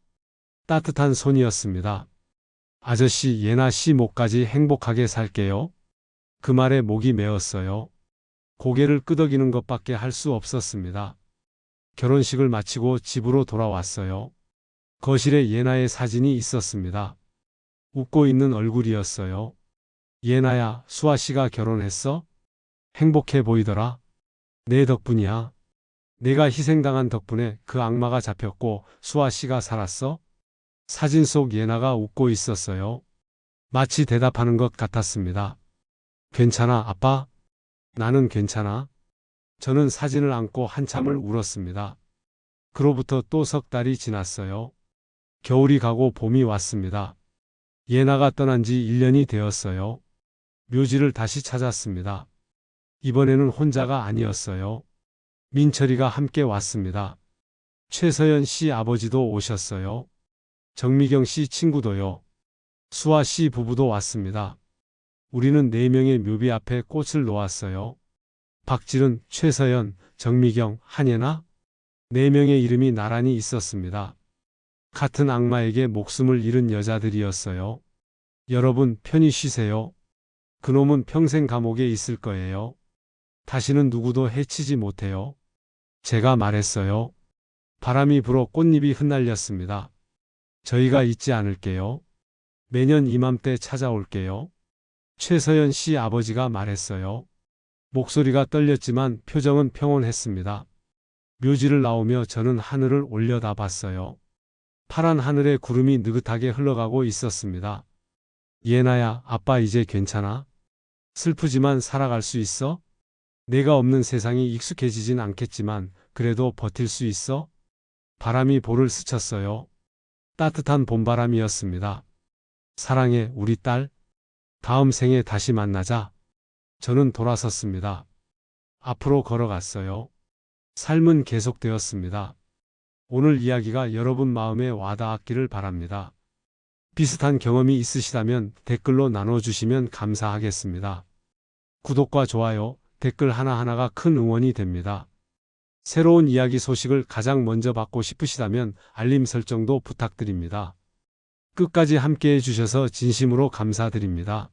따뜻한 손이었습니다. 아저씨, 예나 씨 목까지 행복하게 살게요. 그 말에 목이 메었어요. 고개를 끄덕이는 것밖에 할 수 없었습니다. 결혼식을 마치고 집으로 돌아왔어요. 거실에 예나의 사진이 있었습니다. 웃고 있는 얼굴이었어요. 예나야, 수아 씨가 결혼했어? 행복해 보이더라. 내 덕분이야. 내가 희생당한 덕분에 그 악마가 잡혔고 수아 씨가 살았어? 사진 속 예나가 웃고 있었어요. 마치 대답하는 것 같았습니다. 괜찮아, 아빠? 나는 괜찮아. 저는 사진을 안고 한참을 울었습니다. 그로부터 또 석 달이 지났어요. 겨울이 가고 봄이 왔습니다. 예나가 떠난 지 1년이 되었어요. 묘지를 다시 찾았습니다. 이번에는 혼자가 아니었어요. 민철이가 함께 왔습니다. 최서연 씨 아버지도 오셨어요. 정미경 씨 친구도요. 수아 씨 부부도 왔습니다. 우리는 4명의 묘비 앞에 꽃을 놓았어요. 박지른, 최서연, 정미경, 한예나 4명의 이름이 나란히 있었습니다. 같은 악마에게 목숨을 잃은 여자들이었어요. 여러분 편히 쉬세요. 그놈은 평생 감옥에 있을 거예요. 다시는 누구도 해치지 못해요. 제가 말했어요. 바람이 불어 꽃잎이 흩날렸습니다. 저희가 잊지 않을게요. 매년 이맘때 찾아올게요. 최서연 씨 아버지가 말했어요. 목소리가 떨렸지만 표정은 평온했습니다. 묘지를 나오며 저는 하늘을 올려다봤어요. 파란 하늘에 구름이 느긋하게 흘러가고 있었습니다. 예나야, 아빠 이제 괜찮아? 슬프지만 살아갈 수 있어? 내가 없는 세상이 익숙해지진 않겠지만 그래도 버틸 수 있어? 바람이 볼을 스쳤어요. 따뜻한 봄바람이었습니다. 사랑해, 우리 딸. 다음 생에 다시 만나자. 저는 돌아섰습니다. 앞으로 걸어갔어요. 삶은 계속되었습니다. 오늘 이야기가 여러분 마음에 와닿았기를 바랍니다. 비슷한 경험이 있으시다면 댓글로 나눠주시면 감사하겠습니다. 구독과 좋아요, 댓글 하나하나가 큰 응원이 됩니다. 새로운 이야기 소식을 가장 먼저 받고 싶으시다면 알림 설정도 부탁드립니다. 끝까지 함께 해주셔서 진심으로 감사드립니다.